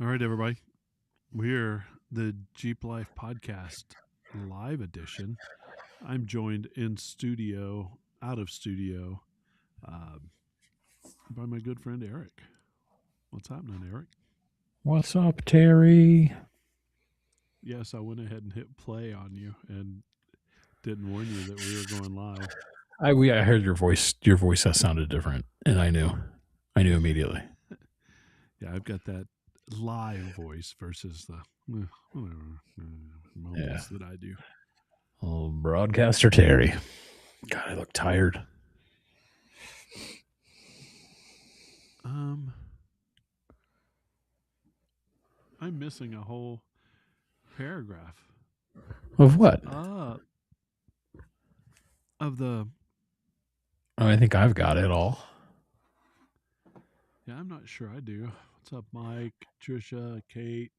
All right, everybody. We're the Jeep Life Podcast live edition. I'm joined in studio, out of studio, um, by my good friend Eric. What's happening, Eric? What's up, Terry? Yes, I went ahead and hit play on you and didn't warn you that we were going live. I heard your voice. Your voice has sounded different, and I knew immediately. Yeah, I've got that live voice versus the whatever Yeah, mumbles that I do. oh, broadcaster Terry. God, I look tired. Um, I'm missing a whole paragraph Of what? uh, of the. Oh, I think I've got it all. Yeah, I'm not sure I do. What's up, Mike, Trisha, Kate,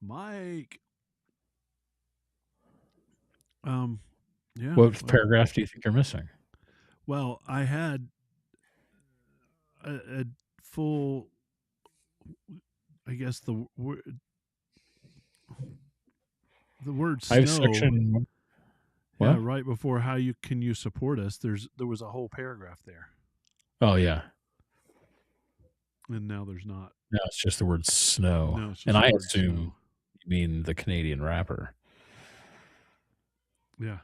Mike? Um, yeah. What paragraph do you think you're missing? Well, I had a full. I guess the word I have snow. section. Yeah, What? right before how you support us. There was a whole paragraph there, Oh yeah. and now there's not. No, it's just the word snow, No, it's and just the I word assume snow. you mean the Canadian rapper. Yeah.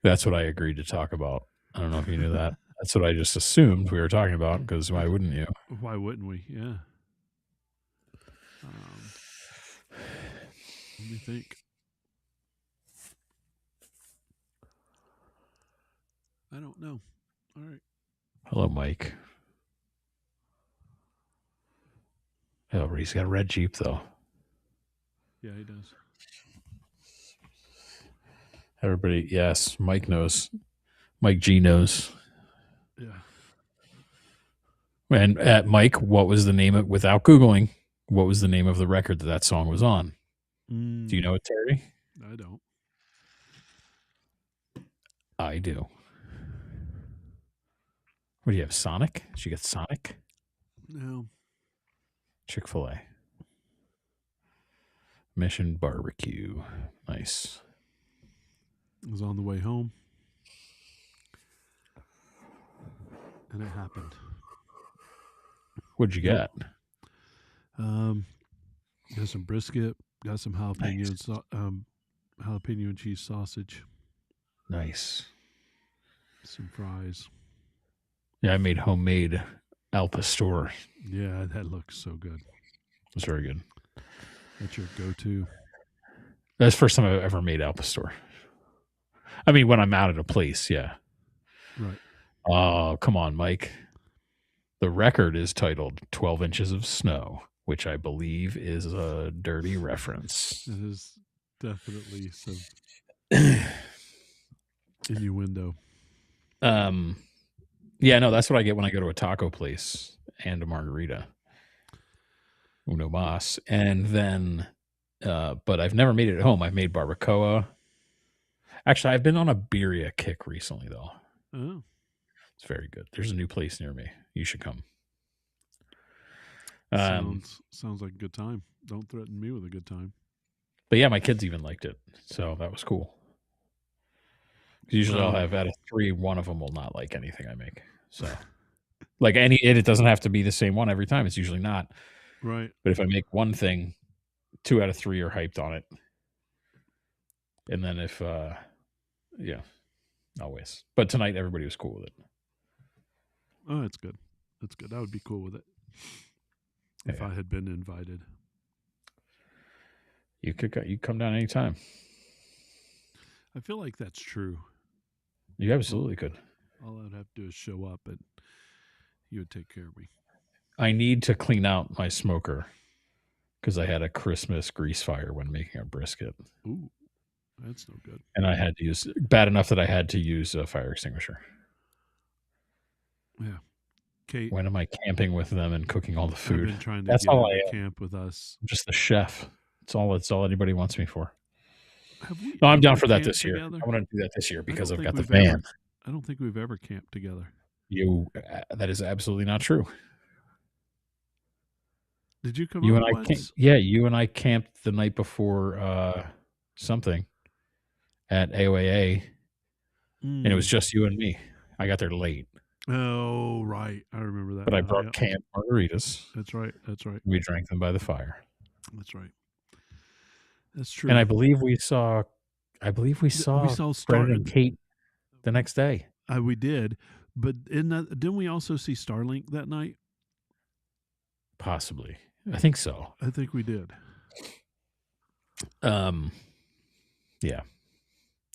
That's what I agreed to talk about. I don't know if you knew that. That's what I just assumed we were talking about. Because why wouldn't you? Why wouldn't we? Yeah. Um, Let me think. I don't know. All right. Hello, Mike. Oh, he's got a red Jeep though. Yeah, he does. Everybody, yes, Mike knows. Mike G knows. Yeah. And Mike, what was the name of, without Googling, what was the name of the record that song was on? Do you know it, Terry? I don't. I do. What do you have, Sonic? Did you get Sonic? No. Chick-fil-A. Mission Barbecue. Nice. I was on the way home, and it happened. What'd you Nope. get? Um, got some brisket. Got some jalapeno Nice. and jalapeno and cheese sausage. Nice. Some fries. Yeah, I made homemade al pastor. Yeah, that looks so good. It was very good. That's your go-to. That's the first time I've ever made al pastor. I mean, when I'm out at a place, yeah. Right. Oh, come on, Mike. The record is titled 12 Inches of Snow, which I believe is a dirty reference. It is definitely some innuendo. um, yeah, no, that's what I get when I go to a taco place and a margarita. Uno mas. And then, but I've never made it at home. I've made barbacoa. Actually, I've been on a birria kick recently, though. Oh, It's very good. There's a new place near me. You should come. sounds like a good time. Don't threaten me with a good time. But yeah, my kids even liked it. So that was cool. Usually I'll Well, have out of three, one of them will not like anything I make. So like it doesn't have to be the same one every time. It's usually not. right. But if I make one thing, 2 out of 3 are hyped on it. And then if yeah, always. But tonight everybody was cool with it. Oh, that's good. That's good. I would be cool with it if Yeah. I had been invited. You come down anytime. I feel like that's true. You absolutely could. All I'd have to do is show up, and you would take care of me. I need to clean out my smoker because I had a Christmas grease fire when making a brisket. Ooh, that's no good. And I had to use bad enough that I had to use a fire extinguisher. Yeah, Kate. When am I camping with them and cooking all the I've food? been trying to That's get all into I am. camp with us. I'm just the chef. It's all anybody wants me for. Have we? No, I'm down ever for that camped this year. together? I want to do that this year I because don't I've think got the we've van. ever. I don't think we've ever camped together. That is absolutely not true. Did you come You up and I came, once? yeah, you and I camped the night before something at AOAA, and it was Mm. just you and me. I got there late, Oh, right. I remember that but I now. brought Yep. canned margaritas. That's right. That's right. We drank them by the fire, That's right. That's and true. I believe we We saw saw Brendan and Kate the next day. We did, but in that, didn't we also see Starlink that night? Possibly, I think so. I think we did. Um, yeah.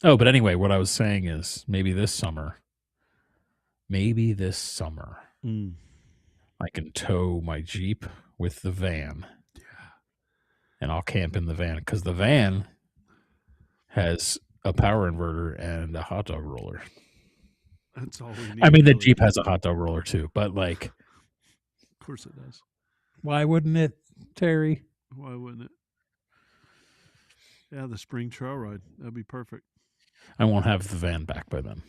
Oh, but anyway, what I was saying is maybe this summer, Mm. I can tow my Jeep with the van, Yeah, and I'll camp in the van because the van has a power inverter and a hot dog roller. that's all we I need, mean, the really. Jeep has a hot dog roller too, but like, Of course it does. why wouldn't it, Terry? Why wouldn't it? Yeah, the spring trail ride. That'd be perfect. I won't have the van back by then.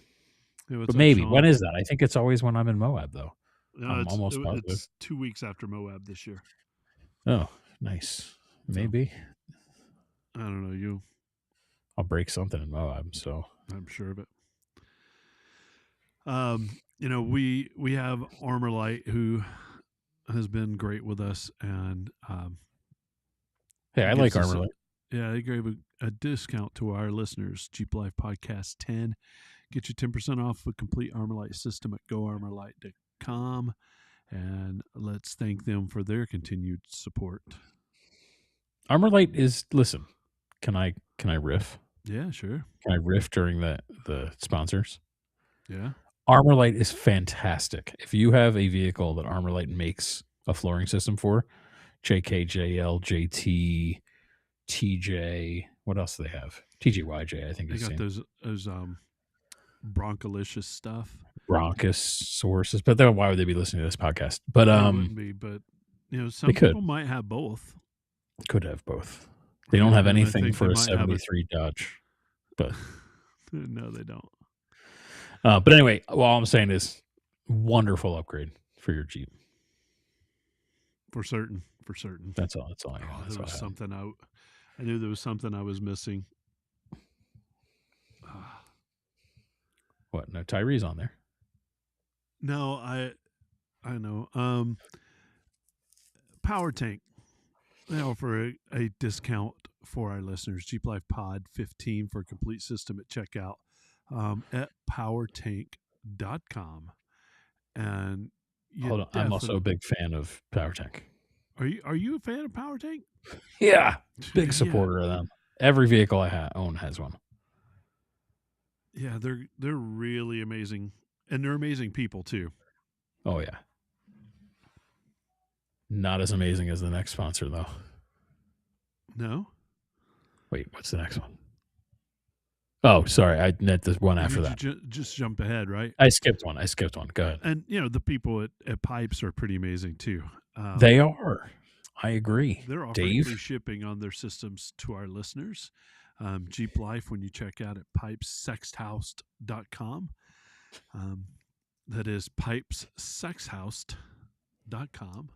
Hey, what's But up, maybe. When Sean? is that? I think it's always when I'm in Moab, though. No, I'm it's almost positive. it's 2 weeks after Moab this year. Oh, nice. So Maybe I don't know you. I'll break something in Moab. So I'm sure of it. We have Armor Light who has been great with us and hey, I like gives us Armor Light. yeah, they gave a discount to our listeners. Jeep Life Podcast 10. Get you 10% off a complete Armor Light system at goarmorlight.com. And let's thank them for their continued support. Armor Light is. Listen, can I riff? Yeah, sure. Can I riff during the sponsors? Yeah. Armor Light is fantastic. If you have a vehicle that Armor Light makes a flooring system for, JKJL, JT, TJ, what else do they have? TGYJ, I think They is the got same. those Broncolicious stuff. Bronchus sources, but then why would they be listening to this podcast? But They wouldn't be, but they some could people might have both. could have both. They don't have And I anything think they for a might have 73 Dodge, but no, they don't. but anyway, well, all I'm saying is wonderful upgrade for your Jeep. For certain. For certain. That's all. That's all. I got. Oh, That's there all was I have. something I knew there was something I was missing. What? No, Tyree's on there. No, I know. Power Tank. They offer a discount for our listeners. Jeep Life Pod 15 for a complete system at checkout at powertank.com. And you Hold on. I'm also a big fan of Power Tank. Are you a fan of Power Tank? Yeah, big Yeah. supporter of them. Every vehicle I own has one. Yeah, they're really amazing, and they're amazing people too. Oh yeah. Not as amazing as the next sponsor though. No, Wait, what's the next one? Oh, sorry, I meant the one after that. Just jump ahead, right? I skipped one. Go ahead. And the people at Pipes are pretty amazing too. They are. I agree. They're offering Dave? free shipping on their systems to our listeners. Jeep Life, when you check out at pipessexhouse.com. That is pipessexhouse.com.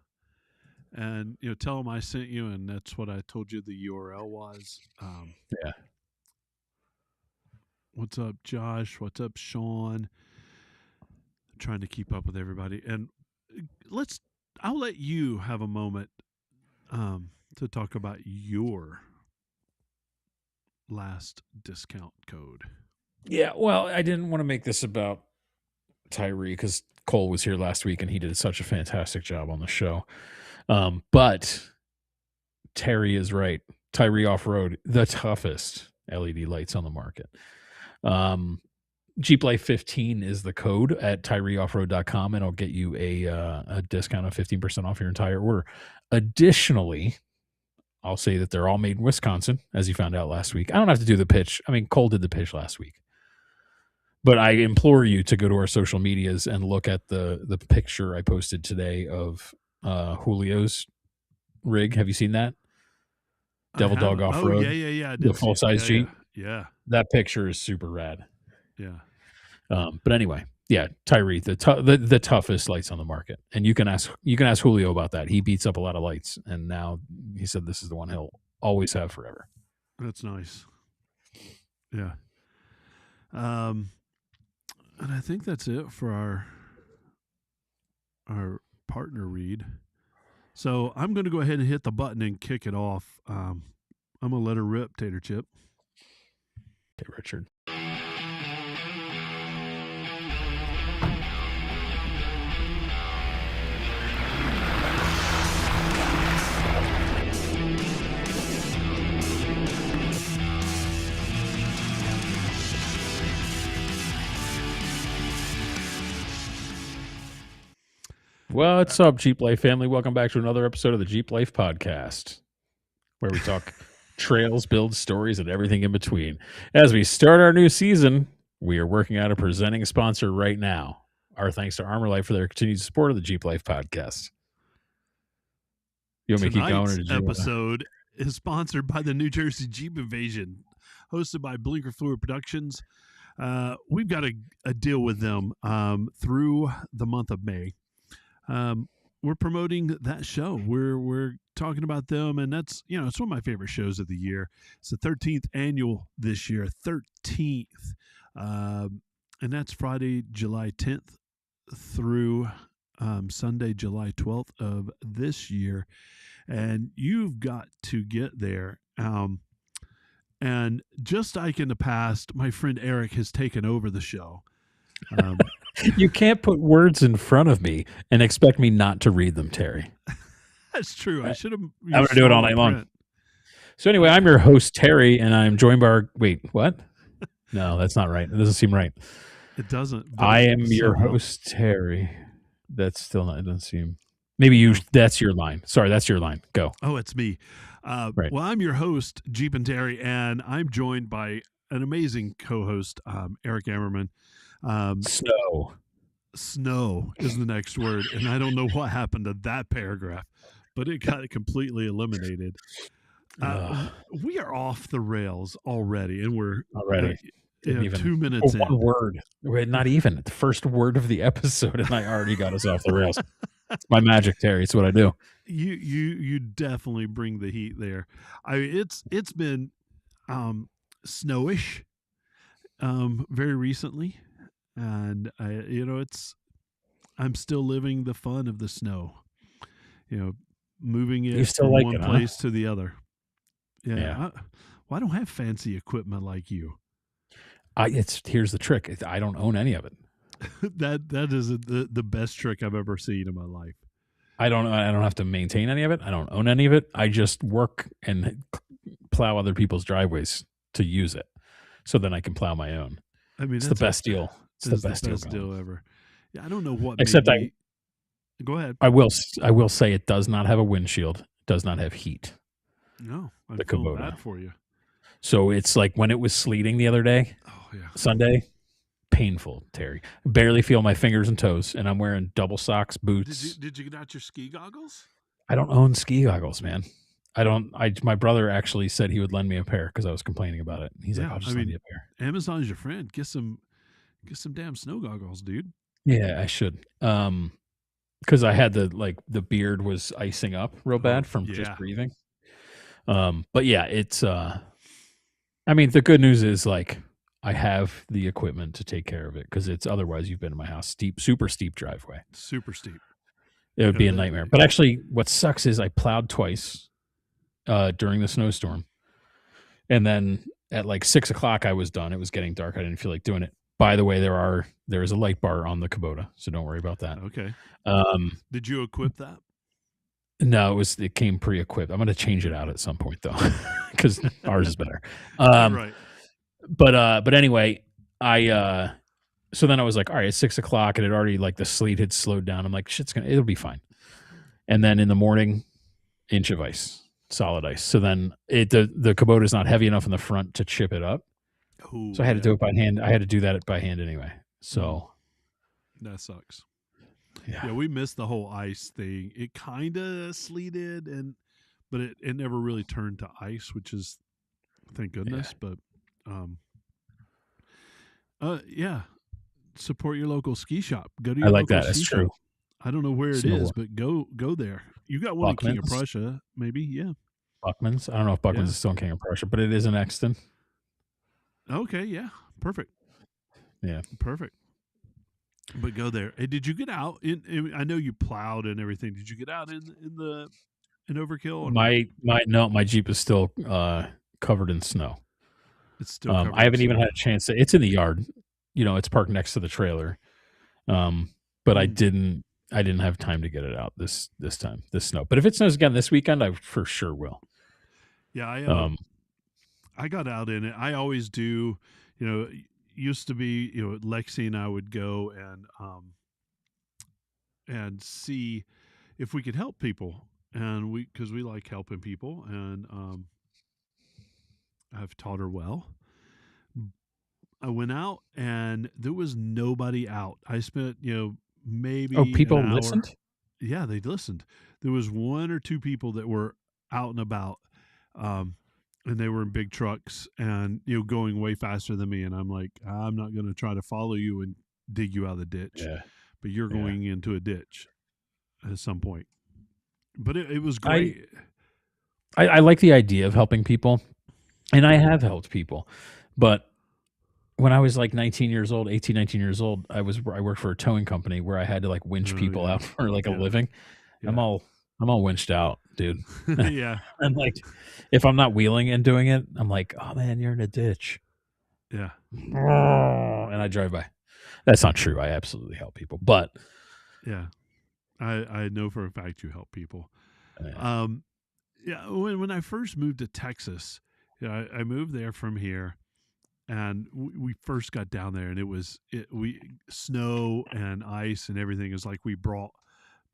And, tell them I sent you, and that's what I told you the URL was. Yeah. What's up, Josh? What's up, Sean? I'm trying to keep up with everybody. And I'll let you have a moment to talk about your last discount code. Yeah, well, I didn't want to make this about Tyree because Cole was here last week and he did such a fantastic job on the show. But Terry is right. Tyree Off-Road, the toughest LED lights on the market. Jeep Life 15 is the code at tyreeoffroad.com, and it'll get you a discount of 15% off your entire order. Additionally, I'll say that they're all made in Wisconsin, as you found out last week. I don't have to do the pitch. I mean, Cole did the pitch last week. But I implore you to go to our social medias and look at the picture I posted today of Julio's rig. Have you seen that? Devil Dog Off-Road. Oh, yeah. I The full-size Jeep. Yeah. That picture is super rad. Yeah. But anyway, yeah, Tyree, the toughest lights on the market, and you can ask Julio about that. He beats up a lot of lights, and now he said this is the one he'll always have forever. That's nice. Yeah. Um, and I think that's it for our partner read. So I'm going to go ahead and hit the button and kick it off. I'm going to let her rip, Tater Chip. Okay, Richard. What's up, Jeep Life family? Welcome back to another episode of the Jeep Life Podcast, where we talk trails, builds, stories, and everything in between. As we start our new season, we are working out a presenting sponsor right now. Our thanks to Armor Life for their continued support of the Jeep Life Podcast. You want me to keep going? Or Tonight's episode is sponsored by the New Jersey Jeep Invasion, hosted by Blinker Fluid Productions. We've got a deal with them through the month of May. We're promoting that show. We're talking about them, and that's, it's one of my favorite shows of the year. It's the 13th annual this year, 13th, and that's Friday, July 10th through Sunday, July 12th of this year, and you've got to get there. And just like in the past, my friend Eric has taken over the show. You can't put words in front of me and expect me not to read them, Terry. That's true. I should have. I'm going to do it all night long. So anyway, I'm your host, Terry, and I'm joined by our... Wait, what? No, that's not right. It doesn't seem right. It doesn't. I am your host, Terry. That's still not... It doesn't seem... Maybe you... That's your line. Sorry, that's your line. Go. Oh, it's me. Right. Well, I'm your host, Jeepin Terry, and I'm joined by an amazing co-host, Eric Ammerman. Snow is the next word, and I don't know what happened to that paragraph, but it got completely eliminated. We are off the rails already, and we're 2 minutes in. One word, not even the first word of the episode, and I already got us off the rails. It's my magic, Terry. It's what I do. You definitely bring the heat there. It's been snowish very recently. And I'm still living the fun of the snow, moving it from one place to the other. Yeah. I don't have fancy equipment like you. Here's the trick. I don't own any of it. that is the best trick I've ever seen in my life. I don't have to maintain any of it. I don't own any of it. I just work and plow other people's driveways to use it. So then I can plow my own. I mean, it's the best deal. It's the best deal ever. Yeah, I don't know what. Except go ahead. I will say it does not have a windshield. It does not have heat. No, I feel bad for you. So it's like when it was sleeting the other day, Sunday, painful, Terry. Barely feel my fingers and toes, and I'm wearing double socks, boots. Did you get out your ski goggles? I don't own ski goggles, man. My brother actually said he would lend me a pair because I was complaining about it. He's like, I'll just lend you a pair. Amazon's your friend. Get some damn snow goggles, dude. Yeah, I should. Because I had the beard was icing up real bad from just breathing. But yeah, it's I mean, the good news is I have the equipment to take care of it because it's otherwise you've been in my house, super steep driveway. Super steep. It would be a nightmare. But actually what sucks is I plowed twice during the snowstorm. And then at 6 o'clock I was done. It was getting dark. I didn't feel like doing it. By the way, there is a light bar on the Kubota, so don't worry about that. Okay. Did you equip that? No, it came pre-equipped. I'm going to change it out at some point though, because ours is better. Right. But anyway, so then I was like, all right, it's 6 o'clock, and it already the sleet had slowed down. I'm like, it'll be fine. And then in the morning, inch of ice, solid ice. So then the Kubota is not heavy enough in the front to chip it up. Ooh, so I had to do it by hand. I had to do that by hand anyway. So that sucks. Yeah, we missed the whole ice thing. It kind of sleeted, but it never really turned to ice, which is thank goodness. Yeah. But yeah, support your local ski shop. Go to I your like local that. That's ski true. shop. I don't know where it is, Snow but go there. You got one in King of Buckman's. Prussia, maybe? Yeah. Buckman's. I don't know if Buckman's Yeah. is still in King of Prussia, but it is in Exton. Okay, yeah. Perfect. Yeah. Perfect. But go there. Hey, did you get out I know you plowed and everything. Did you get out in Overkill or no? My Jeep is still covered in snow. It's still I covered in haven't even snow. had a chance to, it's in the yard. It's parked next to the trailer. But Mm. I didn't have time to get it out this time, this snow. But if it snows again this weekend, I for sure will. Yeah, Um, I got out in it. I always do. Used to be, Lexi and I would go and see if we could help people, and because we like helping people, and I've taught her well. I went out and there was nobody out. I spent, oh, maybe an people hour. listened? Yeah, they listened. There was one or two people that were out and about, um, and they were in big trucks and going way faster than me. And I'm like, I'm not going to try to follow you and dig you out of the ditch, Yeah. but you're Yeah. going into a ditch at some point. But it was I, great. I like the idea of helping people, and I have helped people. But when I was like 19 years old, 18, 19 years old, I worked for a towing company where I had to like winch Oh people yeah, out for like a yeah, living. I'm yeah, all I'm all winched out, dude. yeah, And like if I'm not wheeling and doing it, I'm like, oh man, you're in a ditch. yeah, And I drive by. That's not true. I absolutely help people. But yeah. I know for a fact you help people. uh, Um, yeah, when I first moved to Texas, I moved there from here, and we first got down there, and we snow and ice and everything is like we brought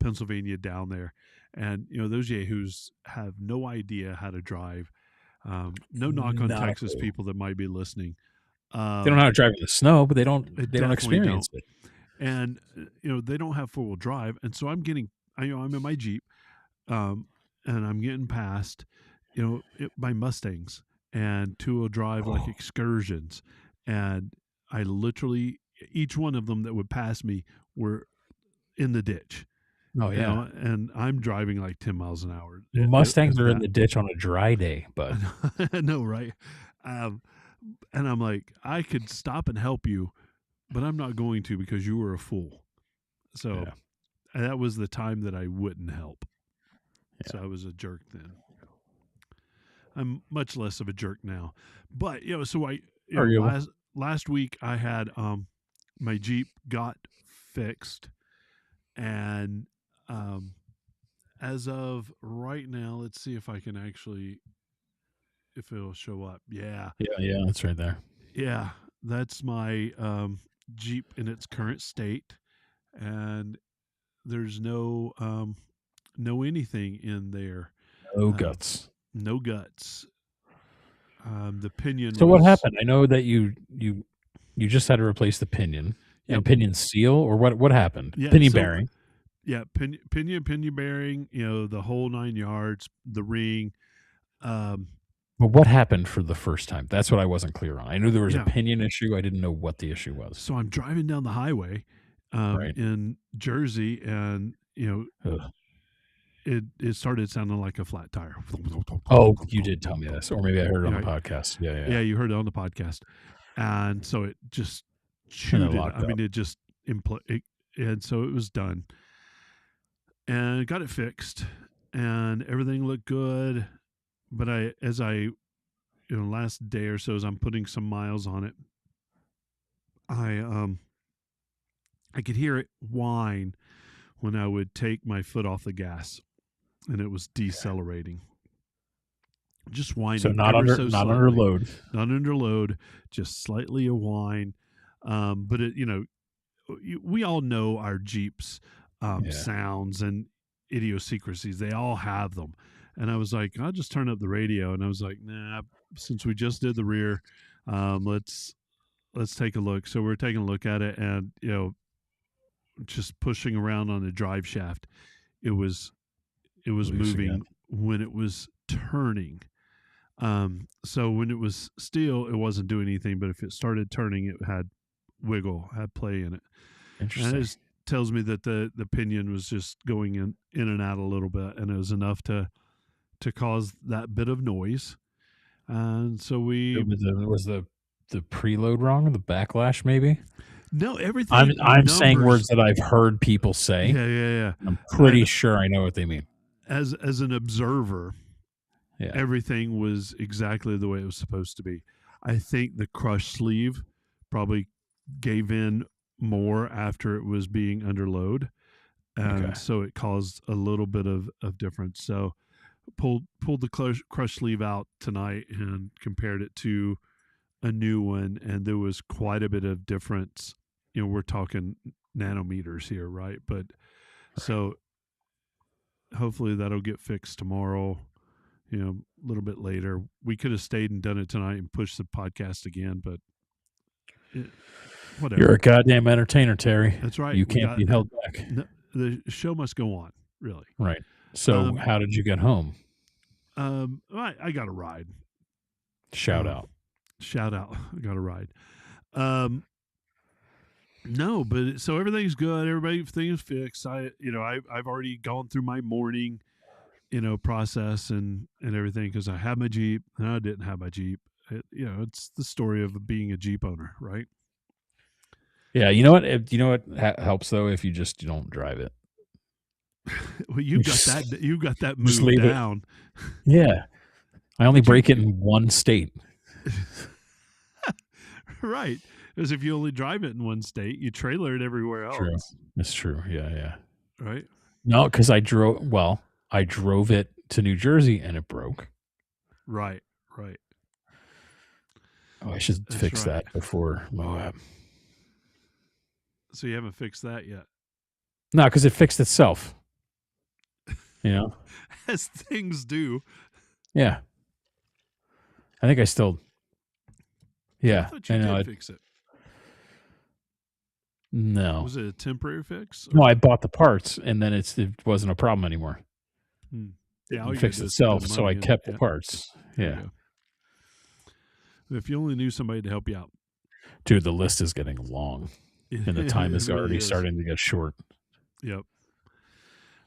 Pennsylvania down there, and those yahoos have no idea how to drive. No knock on not a Texas clue. people that might be listening. They don't know Um, how to drive in the snow, but they they don't definitely don't, experience it. and they don't have 4-wheel drive, and so I'm in my Jeep, um, and I'm getting past, by Mustangs and 2-wheel drive like Oh, excursions, and I literally each one of them that would pass me were in the ditch, oh yeah. and I'm driving like 10 miles an hour, Mustangs if are in that. the ditch on a dry day, bud. I know, right? Um, and I'm like, I could stop and help you, but I'm not going to because you were a fool. So Yeah. that was the time that I wouldn't help. So Yeah. I was a jerk then. I'm much less of a jerk now. But so I Arguable. last week I had my Jeep got fixed, and um as of right now, let's see if I can actually if it'll show up. Yeah. Yeah, yeah, that's right there. Yeah. That's my Jeep in its current state, and there's no anything in there. No Uh, guts. no guts. The pinion So what was. happened? I know that you just had to replace the pinion Yep. and pinion seal, or what happened? Yeah. Pinion So bearing. yeah, pinion bearing, the whole 9 yards, the ring. Um, But what happened for the first time? That's what I wasn't clear on. I knew there was a yeah. pinion issue. I didn't know what the issue was. So I'm driving down the highway, Right. in Jersey, and Ugh. it started sounding like a flat tire. Oh, you did tell me this, or maybe I heard it on the Yeah, podcast. Yeah, yeah. yeah, you heard it on the podcast, and so it just And then chewed it. locked I mean, up. it just and so it was done, and got it fixed, and everything looked good. But as I last day or so, as I'm putting some miles on it, I um I could hear it whine when I would take my foot off the gas, and it was decelerating, just So whining ever so not under slightly, load. not under load, just slightly a whine. But we all know our Jeeps Yeah. sounds and idiosyncrasies. They all have them. And I was like, I'll just turn up the radio. And I was like, nah, since we just did the rear, let's take a look. So we're taking a look at it, and just pushing around on the drive shaft, it was Loose again. moving when it was turning. So when it was still, it wasn't doing anything. But if it started turning, it had wiggle, had play in it. And it Interesting. just tells me that the pinion was just going in and out a little bit, and it was enough to cause that bit of noise. And so we Was the preload wrong? The backlash, maybe? no I'm everything I'm saying numbers. words that I've heard people say. Yeah, yeah, yeah. I'm pretty And sure I know what they mean. as an observer, Yeah. everything was exactly the way it was supposed to be. I think the crush sleeve probably gave in more after it was being under load, Okay. and so it caused a little bit of difference. So pulled the crush sleeve out tonight and compared it to a new one, and there was quite a bit of difference. You know, we're talking nanometers here, right? But Right. so hopefully that'll get fixed tomorrow. You know, a little bit later. We could have stayed and done it tonight and pushed the podcast again, but whatever. You're a goddamn entertainer, Terry. That's right. You We can't got be held back. the show must go on, really. Right. So, Um, how did you get home? I got a ride. Shout out. Shout out! I got a ride. No, but so everything's good. Everything is fixed. I've already gone through my morning, process and everything because I had my Jeep and I didn't have my Jeep. It's the story of being a Jeep owner, right? Yeah, you know what? You know what helps though if you just don't drive it. Well, you've got that. You've got that Just moved leave it. down. Yeah, I only break it in one state. Right. Because if you only drive it in one state, you trailer it everywhere else. True. It's true. Yeah. Right. No, because I drove it to New Jersey and it broke. Right. Oh, I should fix that before Moab. So you haven't fixed that yet? No, because it fixed itself. You know? As things do. Yeah. I think I still. Yeah. I thought you did fix it. No. Was it a temporary fix? No, I bought the parts and then it wasn't a problem anymore. Yeah, It fixed itself, so I kept the parts. Yeah. If you only knew somebody to help you out. Dude, the list is getting long. And the time is really already starting to get short. Yep.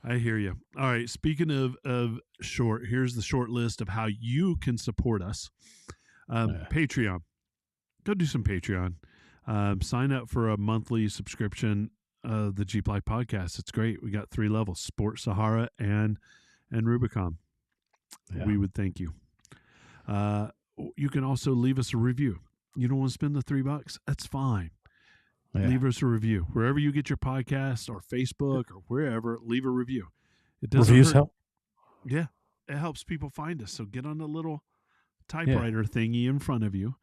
I hear you. All right. Speaking of short, here's the short list of how you can support us. Patreon. Go do some Patreon. Sign up for a monthly subscription of the Jeep Life podcast. It's great. We got 3 levels: Sport, Sahara, and Rubicon. Yeah. We would thank you. You can also leave us a review. You don't want to spend the $3? That's fine. Yeah. Leave us a review. Wherever you get your podcast or Facebook or wherever, leave a review. It doesn't Reviews hurt. help? Yeah. It helps people find us. So get on the little typewriter thingy in front of you.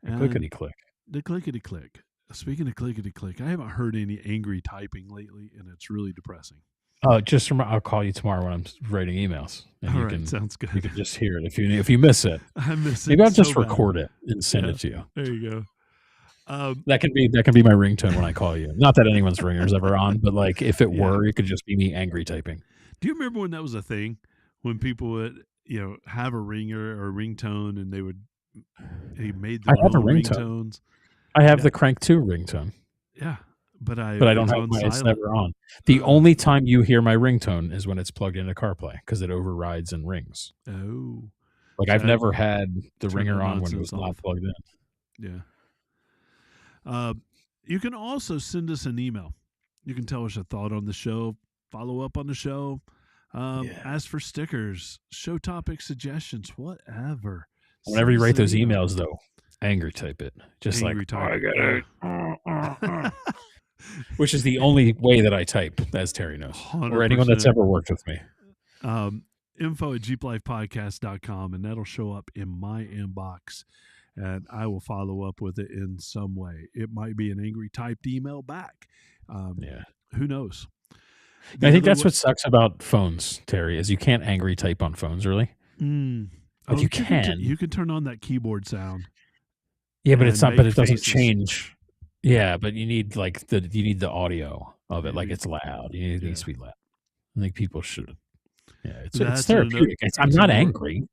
Clickety-click. The clickety-click. Speaking of clickety-click, I haven't heard any angry typing lately, and it's really depressing. Just remember, I'll call you tomorrow when I'm writing emails. And all right, sounds good. You can just hear it if you miss it. I miss it. Maybe I'll just record it and send it to you. There you go. That can be my ringtone when I call you. Not that anyone's ringer is ever on, but like if it were, it could just be me angry typing. Do you remember when that was a thing? When people would, have a ringer or a ringtone, and they made their own ringtones. I have the Crank 2 ringtone. Yeah, but I don't have my. It's never on. The only time you hear my ringtone is when it's plugged into CarPlay because it overrides and rings. Oh, like I've never had the ringer on when it was not plugged in. Yeah. You can also send us an email. You can tell us a thought on the show, follow up on the show, ask for stickers, show topic suggestions, whatever. Whenever you write those emails, though, angry type it. Just angry type. I get it. Which is the only way that I type, as Terry knows, 100%. Or anyone that's ever worked with me. info@jeeplifepodcast.com, and that'll show up in my inbox, and I will follow up with it in some way. It might be an angry typed email back. Who knows? I think that's what sucks about phones, Terry, is you can't angry type on phones, really. But you can. You can turn on that keyboard sound. Yeah, but it's not. But it doesn't change. Yeah, but you need the audio of it. Like it's loud. It needs to be loud. I think people should. Yeah, it's therapeutic. I'm not angry.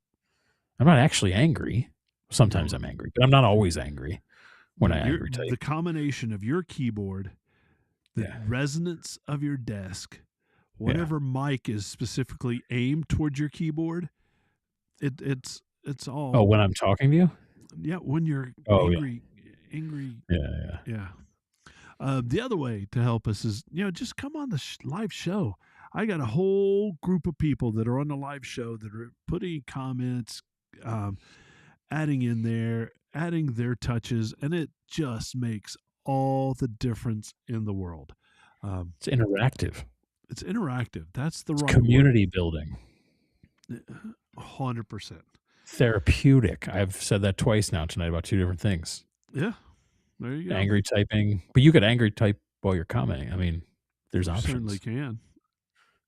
I'm not actually angry. Sometimes I'm angry, but I'm not always angry. when I angry the type. combination of your keyboard, the Yeah. resonance of your desk, Yeah. whatever mic is specifically aimed towards your keyboard, it's Oh, all when I'm talking to you? yeah. When you're Oh, yeah. angry, Yeah. yeah. The other way to help us is, just come on the live show. I got a whole group of people that are on the live show that are putting comments, um, adding in there, adding their touches, and it just makes all the difference in the world. It's interactive. It's interactive. That's the It's right word. community building. 100%. Therapeutic. I've said that twice now tonight about two different things. Yeah. There you go. Angry typing. But you could angry type while you're commenting. I mean, there's You options. certainly can.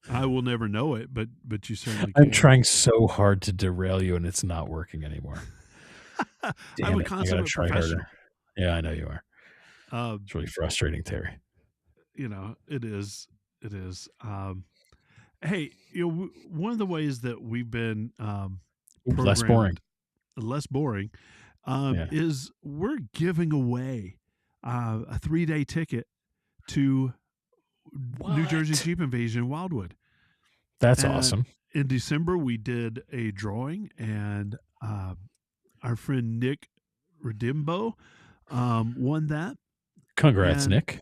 I will never know it, but you certainly can. I'm trying so hard to derail you, and it's not working anymore. I'm Damn a it. I gotta consummate try professional. harder. Yeah, I know you are. It's really frustrating, Terry. It is. It is. Hey, one of the ways that we've been Less boring. less boring, Yeah. is we're giving away a 3-day ticket to New Jersey What? Jeep Invasion in Wildwood. That's And awesome. in December, we did a drawing, and our friend Nick Redimbo won that. Congrats, And Nick.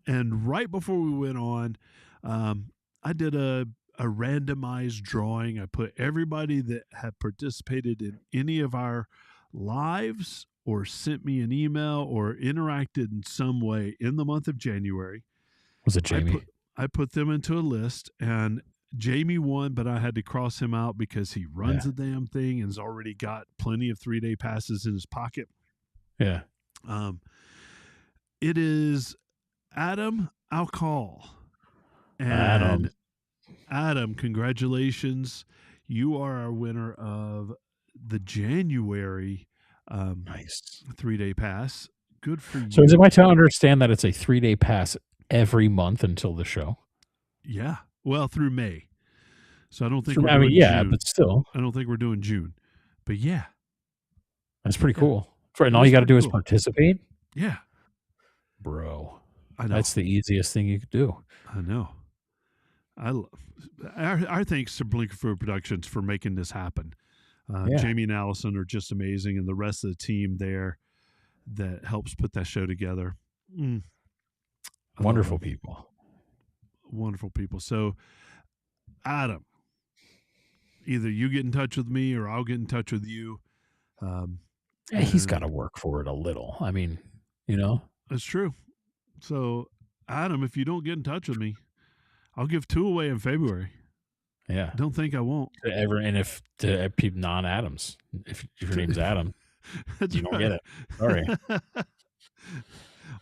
And right before we went on, I did a randomized drawing. I put everybody that had participated in any of our lives or sent me an email or interacted in some way in the month of January. Was it Jamie? I put them into a list, and Jamie won, but I had to cross him out because he runs the damn thing and has already got plenty of 3-day passes in his pocket. Yeah. It is Adam Alcall. And Adam, congratulations. You are our winner of the January Nice 3-day pass. Good for you. So is it my to understand that it's a 3-day pass every month until the show? Yeah. Well, through May. So I don't think we're I mean, doing yeah, June. but still. I don't think we're doing June. But yeah. That's pretty cool. And all you got to do is participate? Yeah. Bro. I know. That's the easiest thing you could do. I know. Our thanks to Blink Food Productions for making this happen. Jamie and Allison are just amazing, and the rest of the team there that helps put that show together. Wonderful people. Wonderful people. So, Adam, either you get in touch with me or I'll get in touch with you. He's got to work for it a little. I mean, That's true. So, Adam, if you don't get in touch with me, I'll give 2 away in February. Yeah. Don't think I won't. And if to people non-Adams, if your name's Adam, you don't get it. Sorry.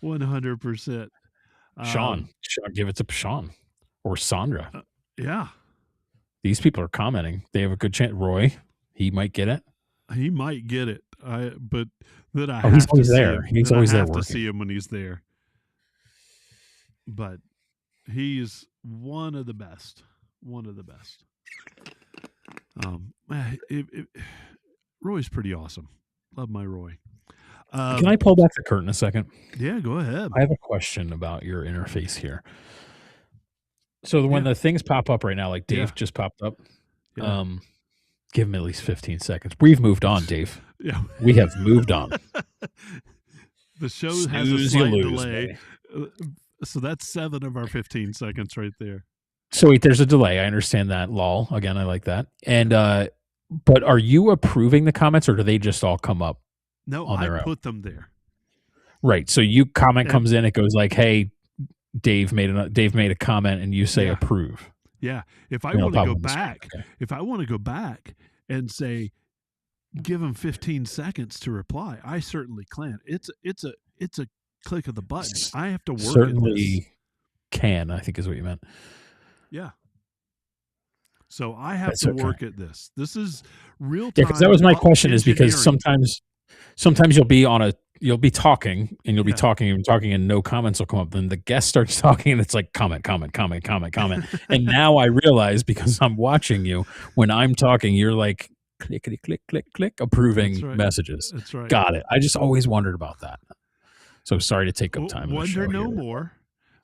100%. Sean, give it to Sean or Sandra. Yeah. These people are commenting. They have a good chance. Roy, he might get it. He might get it. But then he's always there. He's always there working. To see him when he's there. But he's one of the best. One of the best. Roy's pretty awesome. Love my Roy. Can I pull back the curtain a second? Yeah, go ahead. I have a question about your interface here. So when the things pop up right now, like Dave just popped up, give him at least 15 seconds. We've moved on, Dave. Yeah. We have moved on. The show has a slight delay. So that's 7 of our 15 seconds right there. So wait, there's a delay. I understand that. Lol. Again, I like that. And but are you approving the comments, or do they just all come up? No, on their I own? put them there. Right. So comment comes in, it goes like, "Hey, Dave made a comment," and you say approve. Yeah. If I want to go back, and say, give them 15 seconds to reply, I certainly can. It's a click of the button. I have to work. Certainly can, I think is what you meant. Yeah. So I have to work at this. This is real time. Yeah, because that was my question. Is because sometimes you'll be talking and you'll be talking and no comments will come up. Then the guest starts talking and it's like comment. And now I realize, because I'm watching you, when I'm talking, you're like clickety click approving messages. That's right. Got it. I just always wondered about that. So sorry to take up time in the Wonder show no here. more.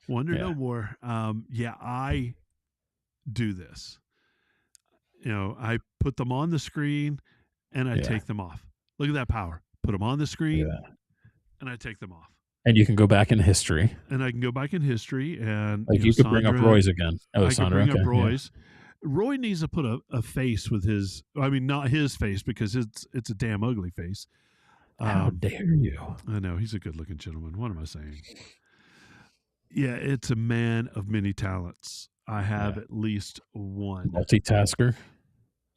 Wonder Yeah. no more. Yeah, I do this. I put them on the screen and I Yeah. take them off. Look at that power. Put them on the screen Yeah. and I take them off. And you can go back in history. And I can go back in history and, Like you could bring up Sandra, Roy's again. Oh, I could Sandra. bring up Okay. Yeah. Roy's. Roy needs to put a face with his, I mean, not his face because it's a damn ugly face. How dare you? I know, he's a good looking gentleman. What am I saying? Yeah, it's a man of many talents. I have at least one. Multitasker.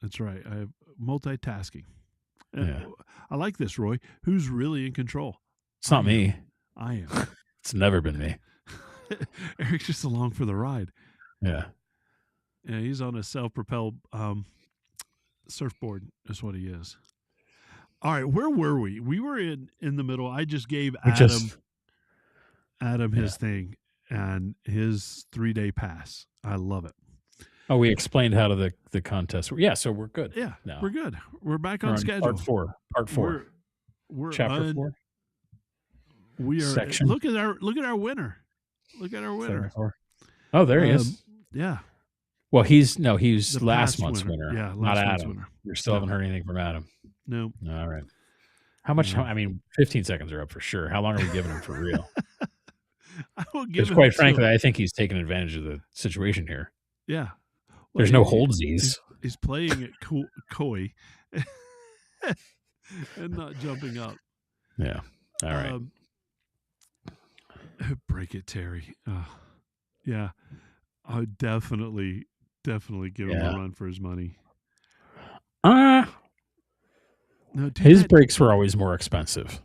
That's right. I have multitasking. Yeah. I like this, Roy. Who's really in control? It's not me. I am. It's never been me. Eric's just along for the ride. Yeah. Yeah, he's on a self-propelled surfboard. Is what he is. All right, where were we? We were in the middle. I just gave Adam his thing and his 3-day pass. I love it. Oh, we explained how to the contest. Yeah, so we're good. Yeah, now. we're good. We're back on schedule. Part 4. We're Chapter 4. We are. Section. Look at our winner. Look at our winner. Oh, there he is. Yeah. Well, he's The last past month's winner. Yeah, not last month's Adam. winner. We still haven't heard anything from Adam. No. All right. How much? I mean, 15 seconds are up for sure. How long are we giving him for real? I will give him. Quite frankly, I think he's taking advantage of the situation here. Yeah. There's no holdsies. He's playing it coy and not jumping up. Yeah. All right. Break it, Terry. Yeah. I would definitely give him a run for his money. No, his brakes were always more expensive.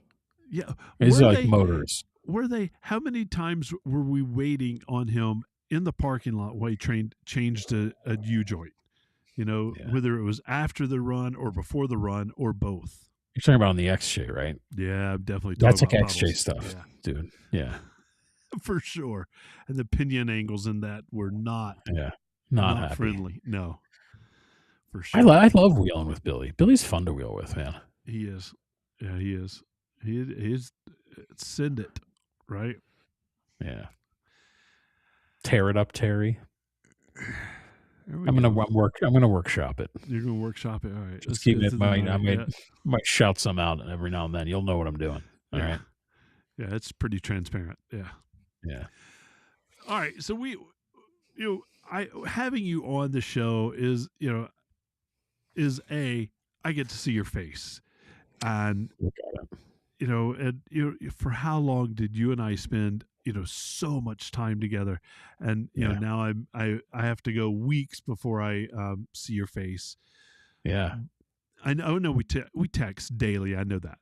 Yeah. His like motors. Were they? How many times were we waiting on him in the parking lot while he changed a U-joint? Whether it was after the run or before the run or both. You're talking about on the XJ, right? Yeah, I'm definitely talking That's about like XJ Bubbles. stuff, dude. Yeah. For sure. And the pinion angles in that were not not friendly. No. For sure. I love wheeling with Billy. Billy's fun to wheel with, man. He is. Yeah, he is. He is. Send it, right? Yeah. Tear it up, Terry. I'm gonna workshop it. You're gonna workshop it. All right. Just keep it in mind. I might shout some out every now and then. You'll know what I'm doing. All right. Yeah, it's pretty transparent. Yeah. Yeah. All right. So having you on the show is I get to see your face, and for how long did you and I spend so much time together, and now I have to go weeks before I see your face. Yeah. I know we text daily. I know that.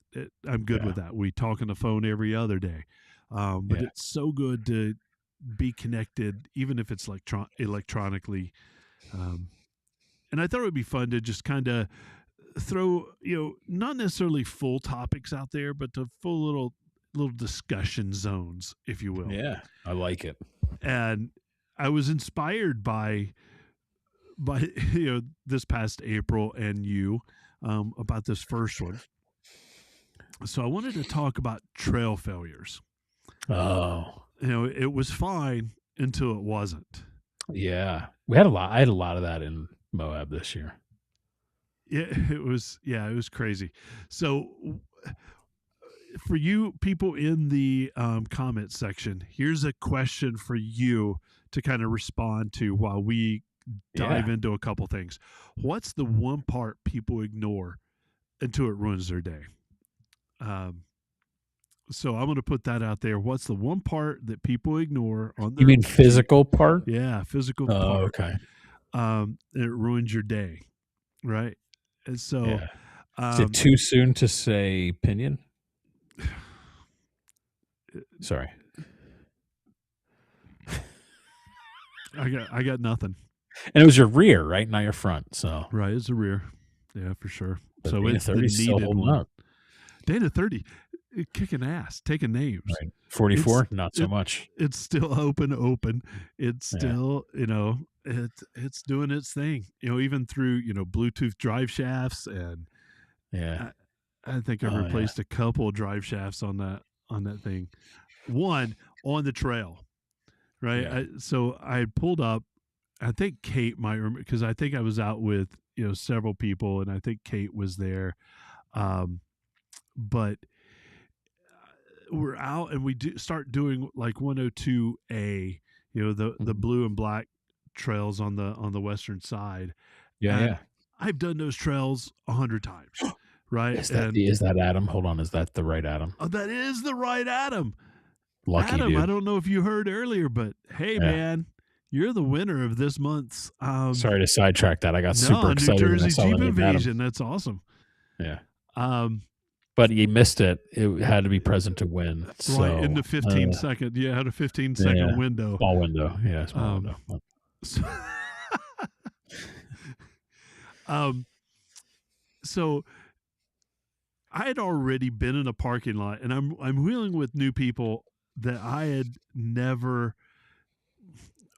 I'm good with that. We talk on the phone every other day. But it's so good to be connected, even if it's electronically. And I thought it would be fun to just kind of throw, not necessarily full topics out there, but to full little discussion zones, if you will. Yeah, I like it. And I was inspired by this past April and you about this first one. So I wanted to talk about trail failures. Oh. It was fine until it wasn't. Yeah. I had a lot of that in Moab this year. Yeah, it was crazy. So for you people in the comment section, here's a question for you to kind of respond to while we dive into a couple things. What's the one part people ignore until it ruins their day? So I'm going to put that out there. What's the one part that people ignore on their... You mean physical part? Yeah, physical part. Okay. It ruins your day, right? And so... Is it too soon to say pinion? Sorry. I got nothing. And it was your rear, right? Not your front. So right, it's the rear. Yeah, for sure. But so Dana it's 30 the needed one. Up. Dana 30, kicking ass, taking names. Right. 44, not so much. It's still open. It's still, it's doing its thing. Even through Bluetooth drive shafts, and I think I've replaced a couple of drive shafts on on that thing. One, on the trail, right? Yeah. So I had pulled up. I think Kate might remember because I think I was out with several people, and I think Kate was there. But we're out and we start doing like 102A, the Mhm. blue and black trails on the western side, Yeah, and yeah. I've done those trails 100 times, right? And Is that Adam? Hold on, is that the right Adam? oh, that is the right Adam. Lucky Adam, I dude. don't know if you heard earlier, but hey, Yeah. man, you're the winner of this month's Sorry to sidetrack that. I got super no New excited when I Jersey saw the Jeep name Adam. Invasion. That's awesome. Yeah. Um, But he missed it. It had to be present to win. right in So, the 15 second, yeah, had a 15-second yeah, window. small window. Yeah, small Um, window. so, um, so I had already been in a parking lot, and I'm wheeling with new people that I had never.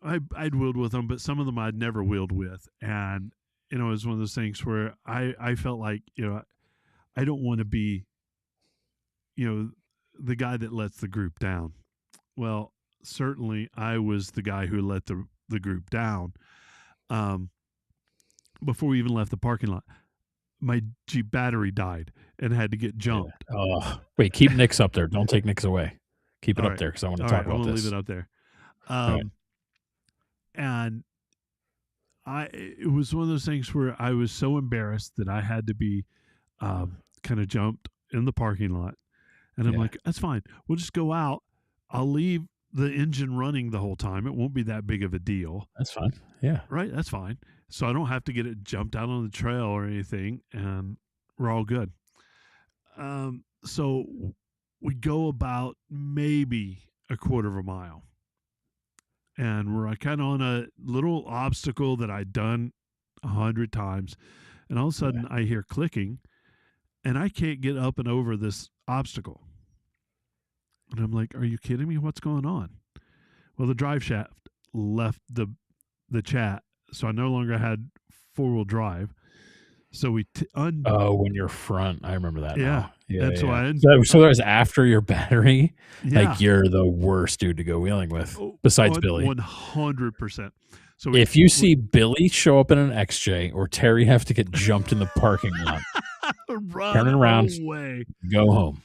I'd wheeled with them, but some of them I'd never wheeled with, and it was one of those things where I felt like I don't want to be the guy that lets the group down. Well, certainly I was the guy who let the group down. Um, before we even left the parking lot, my Jeep battery died and had to get Yeah. jumped. Oh, wait, keep Nick's up there. Don't take Nick's away. Keep it All up right. there because I want to All talk right. I'm about going to leave this. it up there. All right. Um, and it was one of those things where I was so embarrassed that I had to be kind of jumped in the parking lot. And I'm Yeah, like, that's fine. We'll just go out. I'll leave the engine running the whole time. It won't be that big of a deal. that's fine. Yeah. Right. That's fine. So I don't have to get it jumped out on the trail or anything. And we're all good. So we go about maybe a quarter of a mile, and we're kind of on a little obstacle that I'd done 100 times, and all of a Yeah. sudden I hear clicking, and I can't get up and over this obstacle. And I'm like, "Are you kidding me? What's going on?" Well, the drive shaft left the chat, so I no longer had 4-wheel drive. So we Oh, when you're front, I remember that yeah, now. Yeah, and yeah, so yeah. I So that was after your battery. yeah. Like you're the worst dude to go wheeling with, Oh, besides Billy. 100%. So If you see Billy show up in an XJ or Terry have to get jumped in the parking lot, run turn it around, away. go home.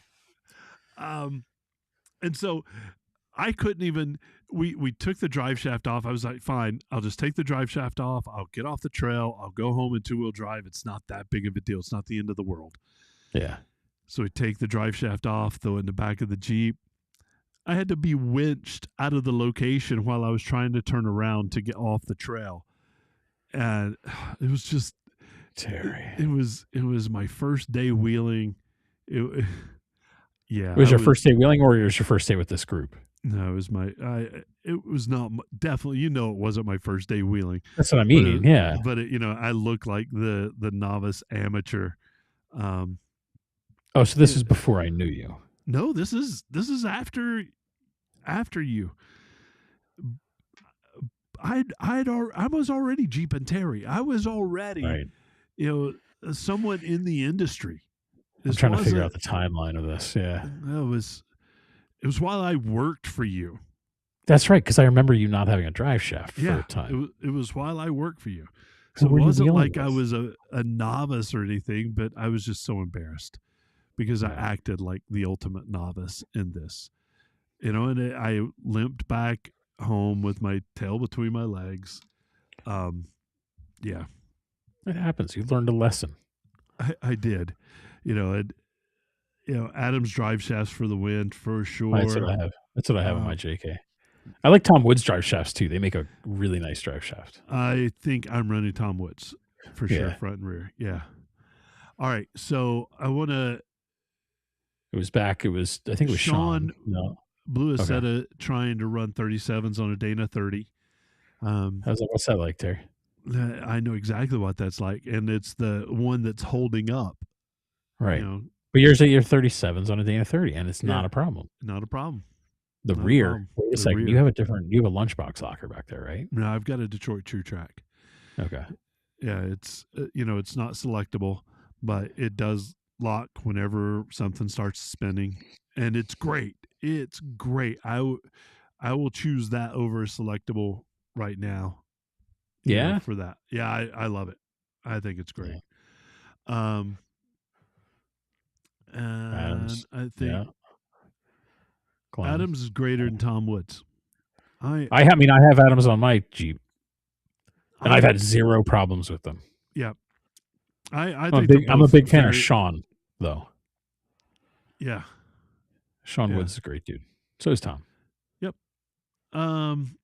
And so I couldn't even. We took the drive shaft off. I was like, fine, I'll just take the drive shaft off. I'll get off the trail. I'll go home in 2-wheel drive. It's not that big of a deal. It's not the end of the world. Yeah. So we take the drive shaft off, throw it in the back of the Jeep. I had to be winched out of the location while I was trying to turn around to get off the trail. And it was just Terry. it was my first day wheeling. Yeah, It was your first day wheeling or it was your first day with this group? No, it was it was not definitely. It wasn't my first day wheeling. That's what I mean. Yeah. But I look like the novice amateur. Oh, so this is before I knew you. No, this is after you. I was already Jeepin Terry. I was already Right. Someone in the industry. I'm trying to figure out the timeline of this. Yeah. It was while I worked for you. That's right, because I remember you not having a drive shaft for a time. It was while I worked for you. Who So it were you wasn't wheeling like I with? was a novice or anything, but I was just so embarrassed because I Yeah. acted like the ultimate novice in this. And I limped back home with my tail between my legs. Yeah, It happens. You learned a lesson. I did. Adam's drive shafts for the win for sure. That's what I have. That's what I have on my JK. I like Tom Wood's drive shafts too. They make a really nice drive shaft. I think I'm running Tom Woods for sure, Yeah. front and rear. Yeah. All right. So I want to. It was back. It was. I think it was Sean. No. Blew a set of trying to run 37s on a Dana 30. What's that like, Terry? I know exactly what that's like, and it's the one that's holding up. Right. But yours at your 37s on a Dana 30, and it's not a problem. Not a problem. The Not rear. a problem. Wait a second. You have a lunchbox locker back there, right? No, I've got a Detroit True Track. Okay. Yeah, it's it's not selectable, but it does lock whenever something starts spinning, and it's great. It's great. I will choose that over selectable right now. Yeah. For that. Yeah, I love it. I think it's great. Yeah. Um, and Adams. I think Yeah. Glenn. Adams is greater than Tom Woods. I I mean, I have Adams on my Jeep, and I've I had zero problems with them. yeah. I think they're I'm a both big fan of very Sean, though. yeah. Sean Yeah. Woods is a great dude. So is Tom. Yep. Um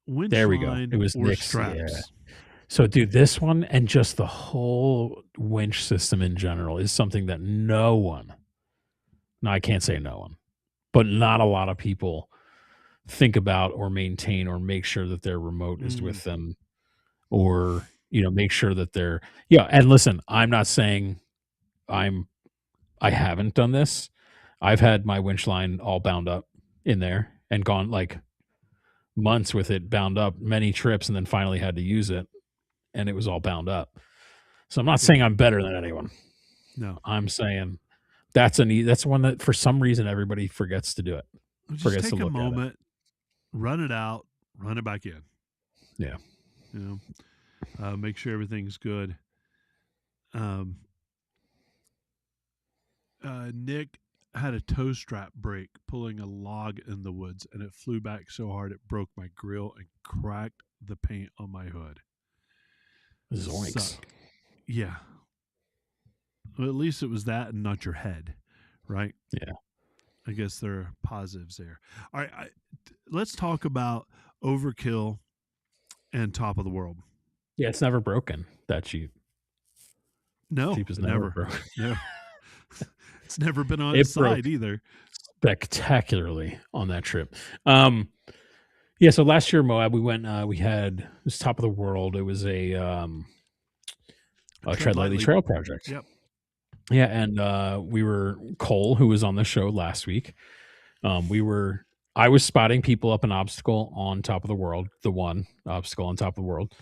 winch There we go. It line was or Nick's. Yeah. straps. So, dude, this one and just the whole winch system in general is something that no one, no, I can't say no one, but not a lot of people think about or maintain or make sure that their remote is Mm, with them or, make sure that they're, yeah. And listen, I'm not saying I'm, I haven't done this. I've had my winch line all bound up in there and gone like months with it bound up, many trips, and then finally had to use it and it was all bound up. So I'm not yeah. saying I'm better than anyone. No. I'm saying that's one that for some reason everybody forgets to do it. Just Forgets to take a look at it. moment, run it out, run it back in. Yeah. Make sure everything's good. Um, Nick had a toe strap break pulling a log in the woods, and it flew back so hard it broke my grill and cracked the paint on my hood. Zoinks. Sucked. Yeah. Well, at least it was that and not your head, right? Yeah. I guess there are positives there. All right, let's talk about overkill and top of the world. Yeah, it's never broken. That Jeep. No, Jeep is never never. broken. No, it's never been on It its broke side either. spectacularly on that trip. Yeah, so last year Moab we went we had it was top of the world. It was a Tread Lightly Trail project. Yep. Yeah, and we were Cole, who was on the show last week. I was spotting people up an obstacle on top of the world, the one obstacle on top of the world.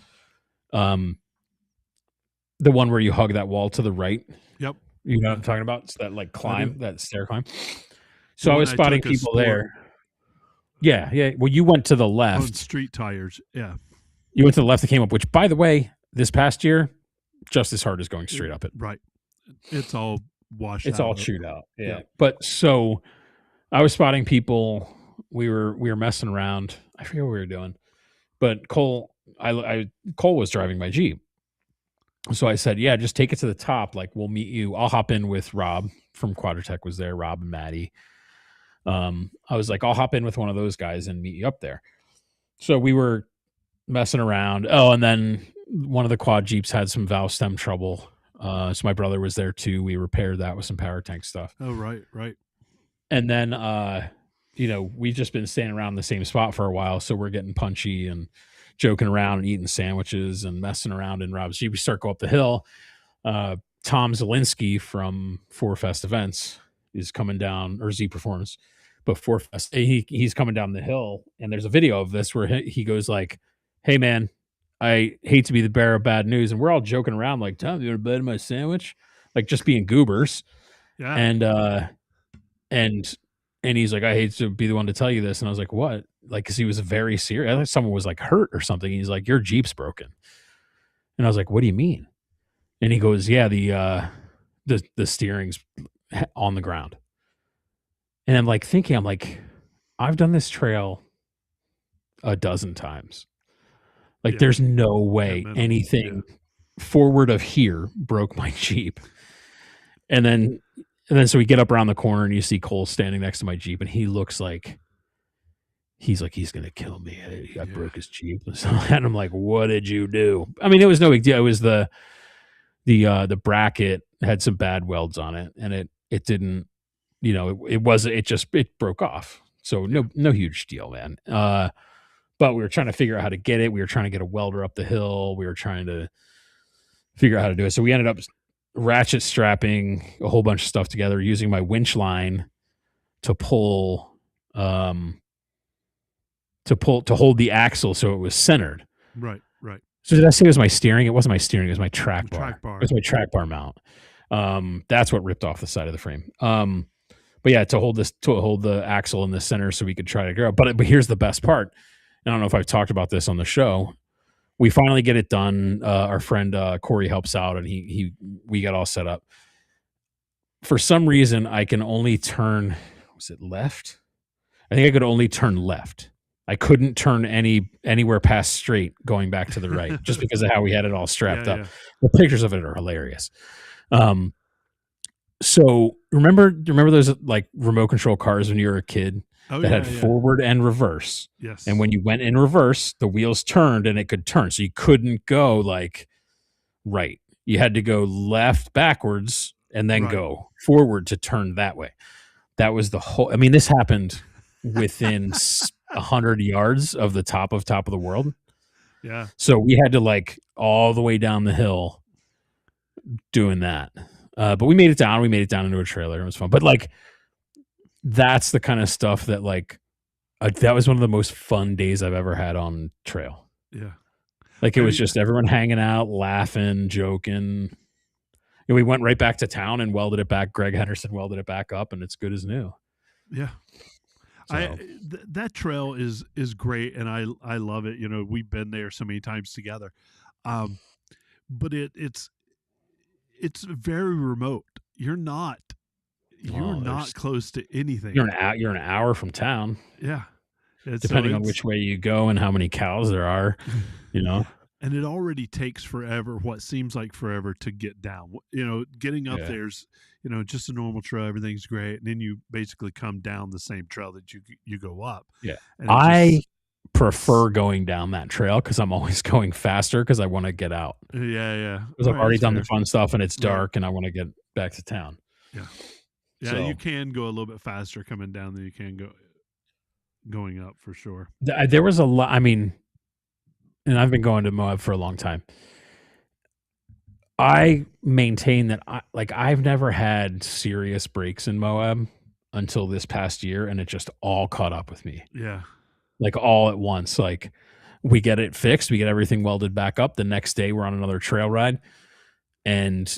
The one where you hug that wall to the right. Yep. You know what I'm talking about? It's that like climb, that stair climb. So The I one was spotting took as people sport there. Yeah, yeah. Well, you went to the on left. street tires. Yeah. You went to the left that came up, which by the way, this past year, just as hard as going straight up it. Right. It's all washed It's out. all chewed out. Yeah. But so I was spotting people. We were messing around. I forget what we were doing. But Cole was driving my Jeep. So I said, yeah, just take it to the top. Like we'll meet you. I'll hop in with Rob from Quadratech was there, Rob and Maddie. I was like, I'll hop in with one of those guys and meet you up there. So we were messing around. Oh, and then one of the quad Jeeps had some valve stem trouble. So my brother was there too. We repaired that with some power tank stuff. Oh, right. And then, we've just been standing around the same spot for a while. So we're getting punchy and joking around and eating sandwiches and messing around in Rob's Jeep. We start go up the hill. Tom Zielinski from Four Fest Events is coming down, or Z Performance, but Four Fest, he's coming down the hill. And there's a video of this where he goes like, hey man, I hate to be the bearer of bad news. And we're all joking around like, Tom, you want to bite my sandwich? Like just being goobers. Yeah. And he's like, I hate to be the one to tell you this. And I was like, what? Like, cause he was very serious. I thought someone was like hurt or something. He's like, your Jeep's broken. And I was like, what do you mean? And he goes, yeah, the steering's on the ground. And I'm like thinking, I've done this trail a dozen times. Like there's no way anything forward of here broke my Jeep. And then so we get up around the corner and you see Cole standing next to my Jeep and he looks like he's going to kill me. I broke his Jeep. And I'm like, what did you do? I mean, it was no big deal. It was the bracket had some bad welds on it and it didn't, it broke off. So no huge deal, man. But we were trying to figure out how to get it. We were trying to get a welder up the hill. We were trying to figure out how to do it. So we ended up ratchet strapping a whole bunch of stuff together using my winch line to pull to hold the axle so it was centered. Right. So did I say it was my steering? It wasn't my steering. It was my track bar. Track It was bar. my track bar mount. That's what ripped off the side of the frame. But yeah, to hold the axle in the center so we could try to go. But here's the best part. I don't know if I've talked about this on the show. We finally get it done. Our friend Corey helps out, and we got all set up. For some reason, I can only turn. Was it left? I think I could only turn left. I couldn't turn anywhere past straight going back to the right, just because of how we had it all strapped up. Yeah. The pictures of it are hilarious. So remember those like remote control cars when you were a kid that had forward and reverse. Yes. And when you went in reverse, the wheels turned and it could turn. So you couldn't go like right. You had to go left backwards and then go forward to turn that way. That was the whole. I mean, this happened within 100 yards of the top of the world. Yeah. So we had to like all the way down the hill doing that. But we made it down. We made it down into a trailer. It was fun. But like, that's the kind of stuff that like, that was one of the most fun days I've ever had on trail. Yeah. Like it was just everyone hanging out, laughing, joking. And we went right back to town and welded it back. Greg Henderson welded it back up, and it's good as new. Yeah. So. That trail is great, and I love it. You know, we've been there so many times together. But it's very remote. You're not close to anything. You're an hour from town. Yeah. Depending on which way you go and how many cows there are, you know. And it already takes forever, what seems like forever, to get down. You know, getting up there's, you know, just a normal trail, everything's great, and then you basically come down the same trail that you go up. Yeah. I prefer going down that trail because I'm always going faster because I want to get out. Yeah. Because I've already done the fun stuff and it's dark and I want to get back to town. Yeah. Yeah, so, you can go a little bit faster coming down than you can going up for sure. There was a lot. I mean, and I've been going to Moab for a long time. I maintain that I've never had serious breaks in Moab until this past year, and it just all caught up with me. Yeah. Like all at once. Like we get it fixed, we get everything welded back up. The next day we're on another trail ride, and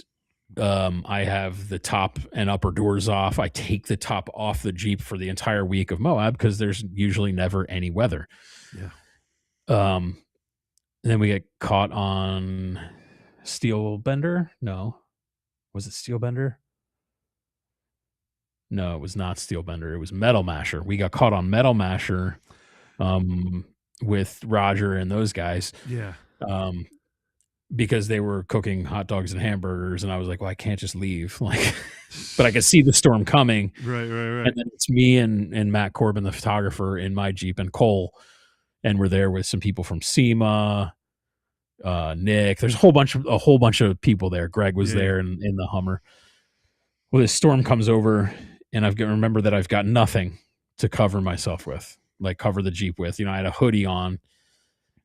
I have the top and upper doors off. I take the top off the Jeep for the entire week of Moab because there's usually never any weather. Yeah. And then we get caught on Steel Bender. No, was it Steel Bender? No, it was not Steel Bender. It was Metal Masher. We got caught on Metal Masher, with Roger and those guys. Yeah. Because they were cooking hot dogs and hamburgers, and I was like, well, I can't just leave. Like, but I could see the storm coming. Right. And then it's me and Matt Corbin, the photographer, in my Jeep, and Cole, and we're there with some people from SEMA, Nick. There's a whole bunch of people there. Greg was there in the Hummer. Well, this storm comes over, and remember that I've got nothing to cover myself with, like cover the Jeep with. You know, I had a hoodie on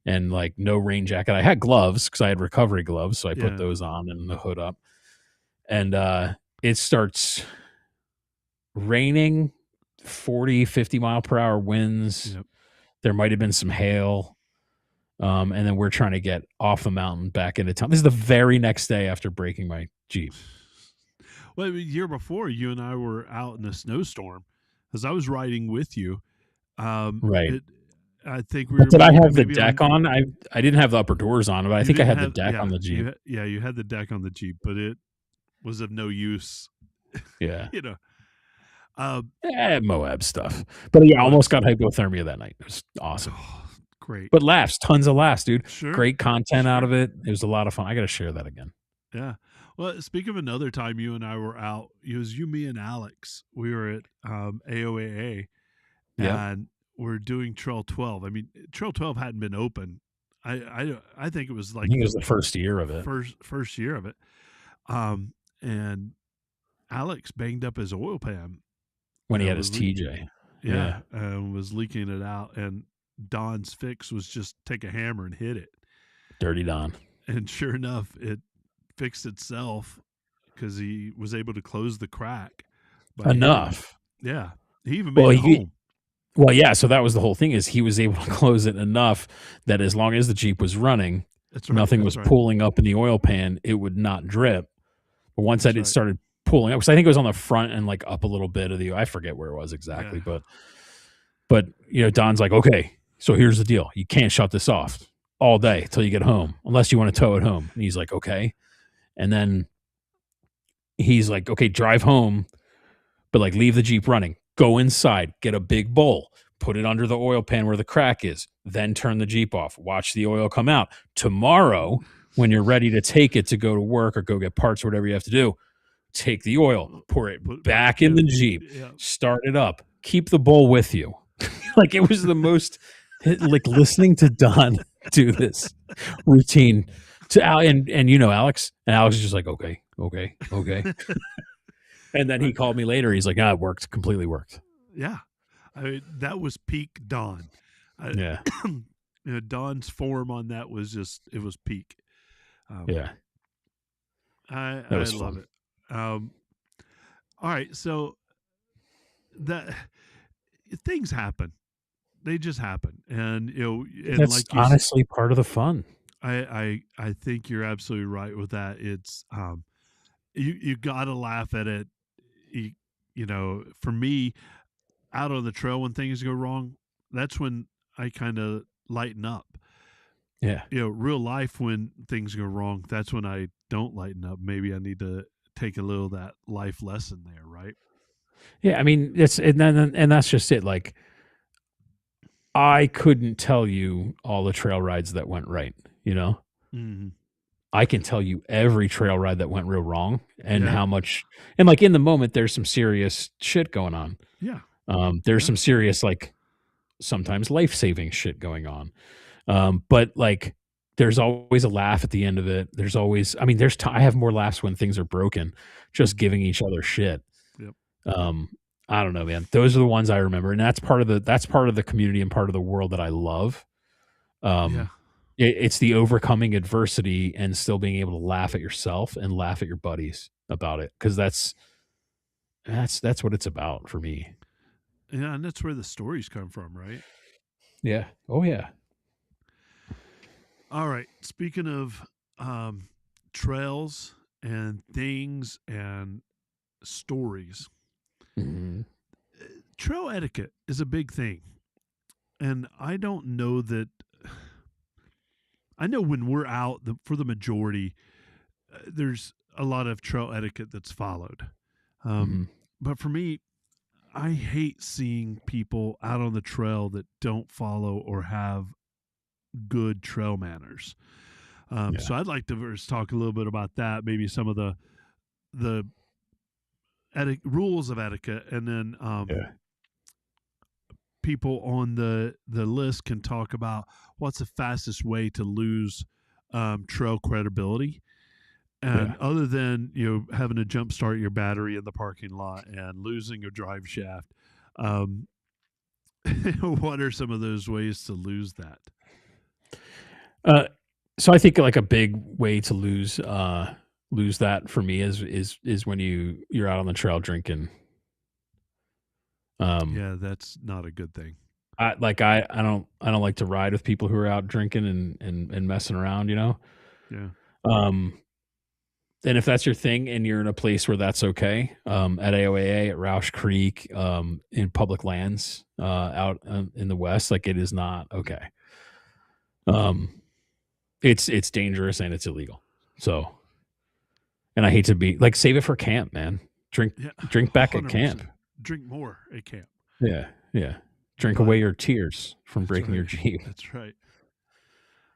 and like no rain jacket. I had gloves because I had recovery gloves, so I put those on and the hood up. And it starts raining, 40, 50 mile per hour winds. Yep. There might have been some hail. And then we're trying to get off the mountain back into town. This is the very next day after breaking my Jeep. Well, the year before, you and I were out in a snowstorm because I was riding with you. Right. I think we were. Did I have the deck on? I didn't have the upper doors on, but I think I had the deck on the Jeep. You had the deck on the Jeep, but it was of no use. Yeah. You know. Moab stuff. But yeah, I almost got hypothermia that night. It was awesome. Oh, great. But laughs, tons of laughs, dude. Sure. Great content out of it. It was a lot of fun. I got to share that again. Yeah. Well, speak of another time you and I were out, it was you, me, and Alex. We were at AOAA, and we're doing Trail 12. I mean, Trail 12 hadn't been open. I think it was like, I think it was the first year of it. First year of it. And Alex banged up his oil pan when he had his TJ. Yeah. Was leaking it out, and Don's fix was just take a hammer and hit it. Dirty Don. And sure enough, it fixed itself because he was able to close the crack. Enough. He even made it home. Well, yeah, so that was the whole thing, is he was able to close it enough that as long as the Jeep was running, That's right. Nothing That's was right. pooling up in the oil pan, it would not drip. But once That's it right. started pulling up, because I think it was on the front and like up a little bit of the, I forget where it was Yeah. exactly, but Don's like, okay, so here's the deal: you can't shut this off all day till you get home, unless you want to tow it home. And he's like, okay, and then he's like, okay, drive home, but like leave the Jeep running, go inside, get a big bowl, put it under the oil pan where the crack is, then turn the Jeep off, watch the oil come out. Tomorrow, when you're ready to take it to go to work or go get parts or whatever you have to do, take the oil, pour it Put it back back in the in. Jeep, Yeah. start it up, keep the bowl with you. Like it was the most, like listening to Don do this routine to Al, and Alex, and Alex is just like, okay, okay, okay. And then he I, called me later. He's like, it worked, completely worked. yeah. I mean, that was peak Don. I, Yeah. Don's form on that was just, it was peak. Um, Yeah. That I was love fun. it. Um, all right. So that things happen. They just happen. And, and That's like honestly part of the fun. I think you're absolutely right with that. It's, you got to laugh at it. You, for me, out on the trail when things go wrong, that's when I kind of lighten up. Yeah. Real life when things go wrong, that's when I don't lighten up. Maybe I need to take a little of that life lesson there, right? Yeah. I mean, and that's just it. Like, I couldn't tell you all the trail rides that went right, you know? Mm-hmm. I can tell you every trail ride that went real wrong and Yeah, how much, and like in the moment, there's some serious shit going on. yeah, There's yeah. some serious, like sometimes life saving shit going on. But like, there's always a laugh at the end of it. There's always, I mean, I have more laughs when things are broken, just Mm-hmm. giving each other shit. Yep. Um, I don't know, man. Those are the ones I remember, and that's part of the community and part of the world that I love. Yeah, Um, it's the overcoming adversity and still being able to laugh at yourself and laugh at your buddies about it, because that's what it's about for me. yeah, and that's where the stories come from, right? Yeah. Oh yeah. All right. Speaking of um, trails and things and stories, Mhm. trail etiquette is a big thing, and I don't know that. I know when we're out, for the majority, there's a lot of trail etiquette that's followed. Um, Mhm. but for me, I hate seeing people out on the trail that don't follow or have good trail manners. Yeah. So I'd like to first talk a little bit about that, maybe some of the rules of etiquette, and then Yeah. people on the list can talk about what's the fastest way to lose trail credibility. And Yeah. other than having to jumpstart your battery in the parking lot and losing your drive shaft, um, what are some of those ways to lose that? Uh, so I think like a big way to lose that for me is when you're out on the trail drinking. Um, Yeah, that's not a good thing. I don't like to ride with people who are out drinking and messing around, you know. Yeah. Um, and if that's your thing and you're in a place where that's okay, at AOAA, at Roush Creek, in public lands, out in the West, like it is not okay. Um, it's dangerous and it's illegal. So, and I hate to be like, save it for camp, man. Drink Yeah, drink back at camp. 100%. Drink more at camp. Yeah, yeah. Drink But away your tears from that's breaking your right. Jeep. That's right.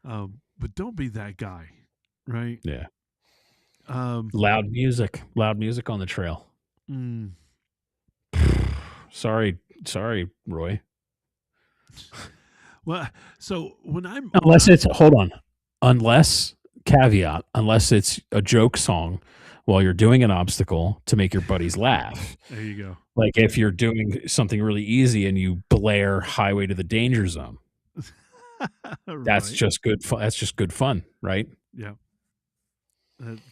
But don't be that guy, right? Yeah. Um, Loud music on the trail. mm, Sorry, Roy. well, so Unless it's hold on. Unless caveat, unless it's a joke song while you're doing an obstacle to make your buddies laugh. there you go. Like if you're doing something really easy and you blare Highway to the Danger Zone. That's Right. just good fun. That's just good fun, right? Yeah.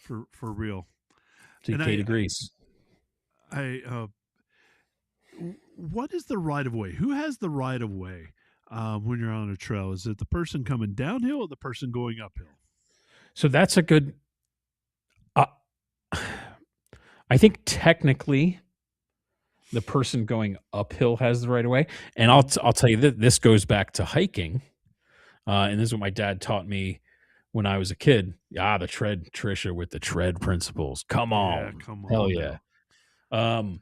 For real. And TK degrees. what is the right of way? Who has the right of way when you're on a trail? Is it the person coming downhill or the person going uphill? So that's a good. Uh, I think technically, the person going uphill has the right of way, and I'll tell you that this goes back to hiking, and this is what my dad taught me when I was a kid. The tread, Trisha, with the tread principles. Come Yeah, on, come hell on yeah. now.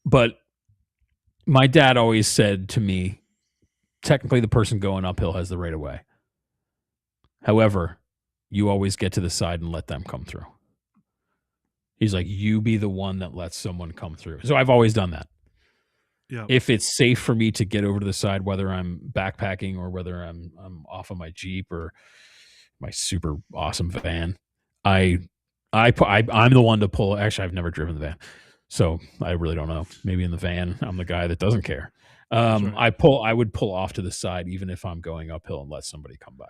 But my dad always said to me, technically, the person going uphill has the right of way. However, you always get to the side and let them come through. He's like, you be the one that lets someone come through. So I've always done that. Yeah. If it's safe for me to get over to the side, whether I'm backpacking or whether I'm off of my Jeep or my super awesome van, I'm the one to pull. Actually, I've never driven the van, so I really don't know. Maybe in the van, I'm the guy that doesn't care. That's right. I would pull off to the side even if I'm going uphill and let somebody come by.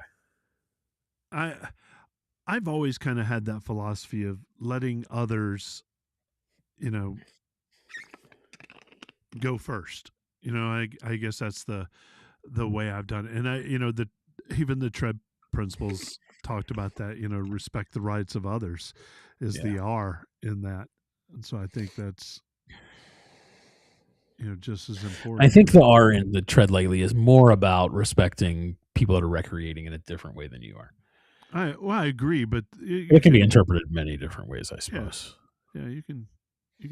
I've always kind of had that philosophy of letting others, go first. I guess that's the way I've done it. And even the tread principles talked about that, respect the rights of others is Yeah. the R in that. And so I think that's, just as important. I think the R in the tread lightly is more about respecting people that are recreating in a different way than you are. I agree, but it can be interpreted many different ways, I suppose. Yeah, you can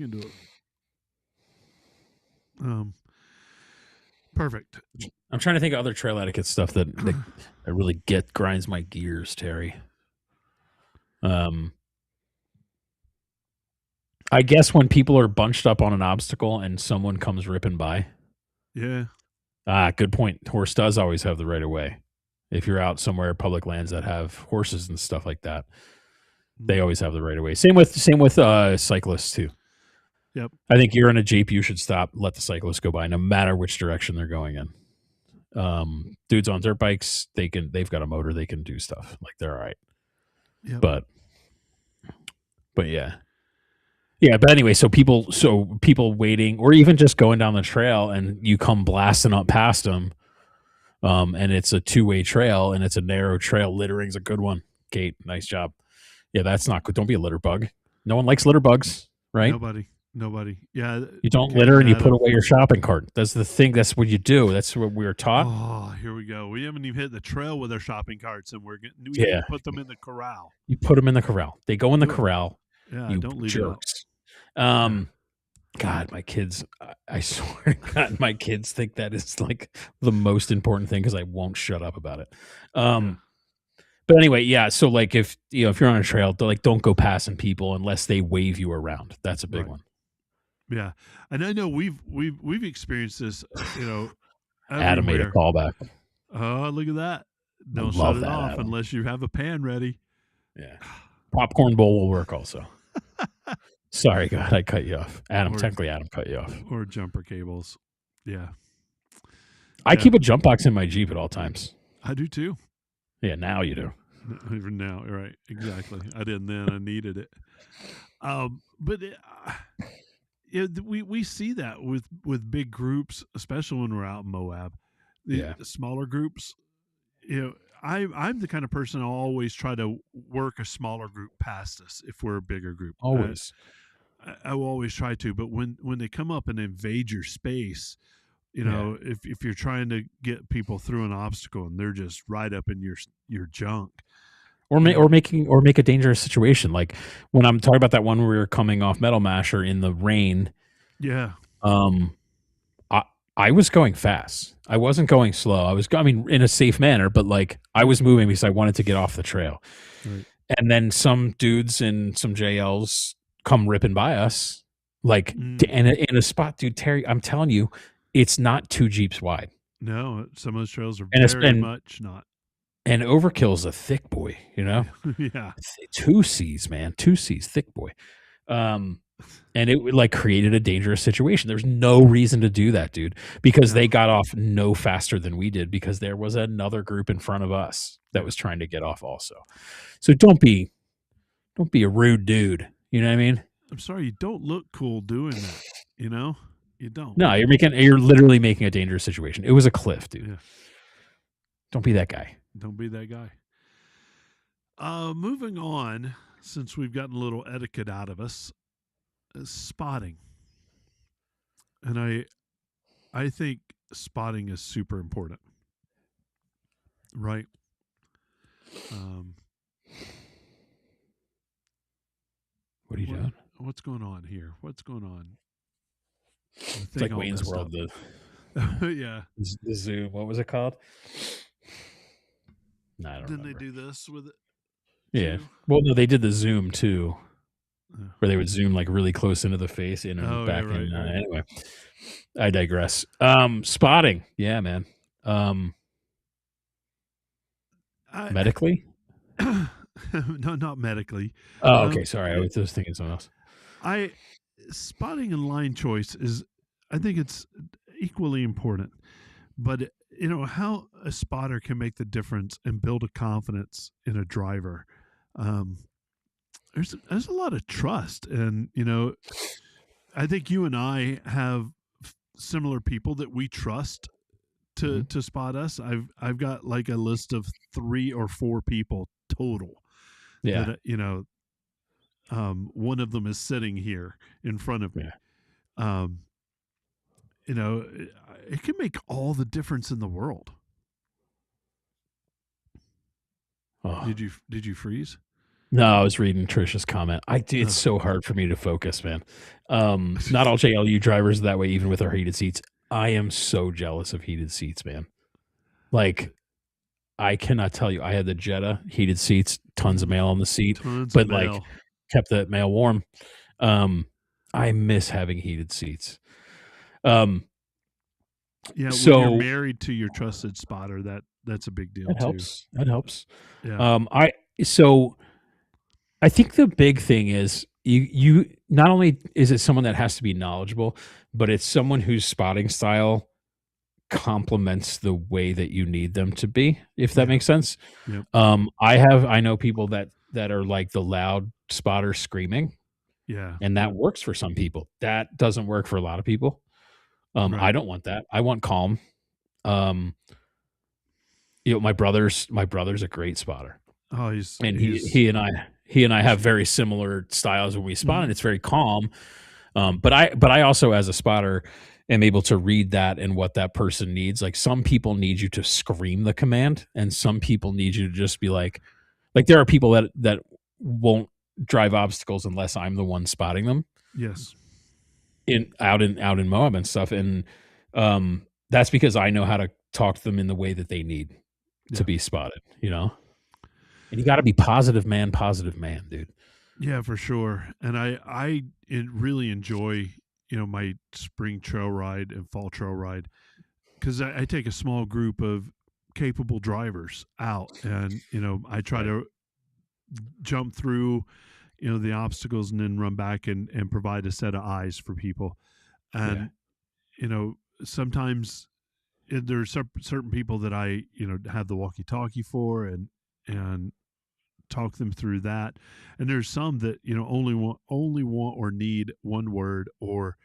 do it. Perfect. I'm trying to think of other trail etiquette stuff that really grinds my gears, Terry. I guess when people are bunched up on an obstacle and someone comes ripping by. Yeah. Good point. Horse does always have the right of way. If you're out somewhere, public lands that have horses and stuff like that, they always have the right of way. Same with cyclists too. Yep. I think you're in a Jeep, you should stop, let the cyclists go by, no matter which direction they're going in. Dudes on dirt bikes, they've got a motor, they can do stuff. Like they're all right. Yep. But yeah. Yeah, but anyway, so people waiting or even just going down the trail and you come blasting up past them, and it's a two-way trail and it's a narrow trail. Littering's a good one. Kate, nice job. Yeah, that's not good. Don't be a litter bug. No one likes litter bugs, right? Nobody. Yeah. You don't litter and you put away your shopping cart. That's the thing. That's what you do. That's what we were taught. Oh, here we go. We haven't even hit the trail with our shopping carts, and we put them in the corral. You put them in the corral. They go in the corral. Yeah, you don't leave jerks. God, my kids, I swear to God, my kids think that is like the most important thing because I won't shut up about it. But anyway, yeah. So like if you're on a trail, don't go passing people unless they wave you around. That's a big one. Yeah, and I know we've experienced this. Adam made a callback. Oh, look at that! Don't shut it off Adam. Unless you have a pan ready. Yeah, popcorn bowl will work also. Sorry, God, I cut you off. Adam cut you off. Or jumper cables. Yeah. I keep a jump box in my Jeep at all times. I do too. Yeah, now you do. Even now, right? Exactly. I didn't then. I needed it. But we see that with big groups, especially when we're out in Moab. The smaller groups. I'm the kind of person I'll always try to work a smaller group past us if we're a bigger group. Always. I will always try to, but when they come up and invade your space, if you're trying to get people through an obstacle and they're just right up in your junk, or make a dangerous situation, like when I'm talking about that one where we were coming off Metal Masher in the rain. Yeah. I was going fast. I wasn't going slow. In a safe manner, but like I was moving because I wanted to get off the trail. Right. And then some dudes and some JLs come ripping by us, like in a spot, dude. Terry, I'm telling you, it's not 2 Jeeps wide. No, some of those trails are very much not. And Overkill's a thick boy, Yeah. 2 C's, man. 2 C's, thick boy. And it like created a dangerous situation. There's no reason to do that, dude, because they got off no faster than we did because there was another group in front of us that was trying to get off also. So don't be a rude dude. You know what I mean? I'm sorry, you don't look cool doing that. You don't. No, you're literally making a dangerous situation. It was a cliff, dude. Yeah. Don't be that guy. Don't be that guy. Moving on, since we've gotten a little etiquette out of us, spotting, and I think spotting is super important, right? Um, What are you what doing? what's going on here? What's going on? The It's thing like all Wayne's messed World, up. the Yeah. the Zoom. What was it called? No, I don't Didn't they remember. do this with it Yeah. too? Well, no, they did the Zoom too, Uh, where they would zoom like really close into the face, in and oh yeah, back right, in. right. Anyway, I digress. Spotting. Yeah, man. Um, I medically. no, not medically. Oh, okay. Um, Sorry, I it, was just thinking something else. I spotting and line choice is, I think it's equally important. But how a spotter can make the difference and build a confidence in a driver. Um, there's a lot of trust, and I think you and I have similar people that we trust Hmm. to spot us. I've got like a list of 3 or 4 people total that Yeah. one of them is sitting here in front of Yeah. me. Um, it can make all the difference in the world. Oh. Did you freeze? No, I was reading Trisha's comment. It's Uh, so hard for me to focus, man. Not all JLU drivers are that way, even with our heated seats. I am so jealous of heated seats, man. Like, I cannot tell you. I had the Jetta heated seats, tons of mail on the seat, tons of but like mail. kept the mail warm. Um, I miss having heated seats. Um, Yeah, when you're so married to your trusted spotter, that's a big deal that too. helps. That helps. Yeah, I so I think the big thing is you not only is it someone that has to be knowledgeable, but it's someone whose spotting style complements the way that you need them to be, if that yeah, makes sense. yep, I know people that are like the loud spotter screaming, yeah, and that works for some people. That doesn't work for a lot of people. I right. don't want that. I want calm. Um, my brother's a great spotter, Oh, and he's he and I have he's very similar styles when we spot, mhm. and it's very calm. But I also, as a spotter, am able to read that and what that person needs. Like, some people need you to scream the command, and some people need you to just be like there are people that won't drive obstacles unless I'm the one spotting them Yes, out in Moab and stuff. And that's because I know how to talk to them in the way that they need to yeah, be spotted, you know? And you got to be positive man, dude. yeah, for sure. And really enjoy my spring trail ride and fall trail ride because I take a small group of capable drivers out, and I try Right. to jump through the obstacles and then run back and provide a set of eyes for people. Yeah. And sometimes there's certain people that I have the walkie talkie for, and talk them through that. And there's some that only want or need one word or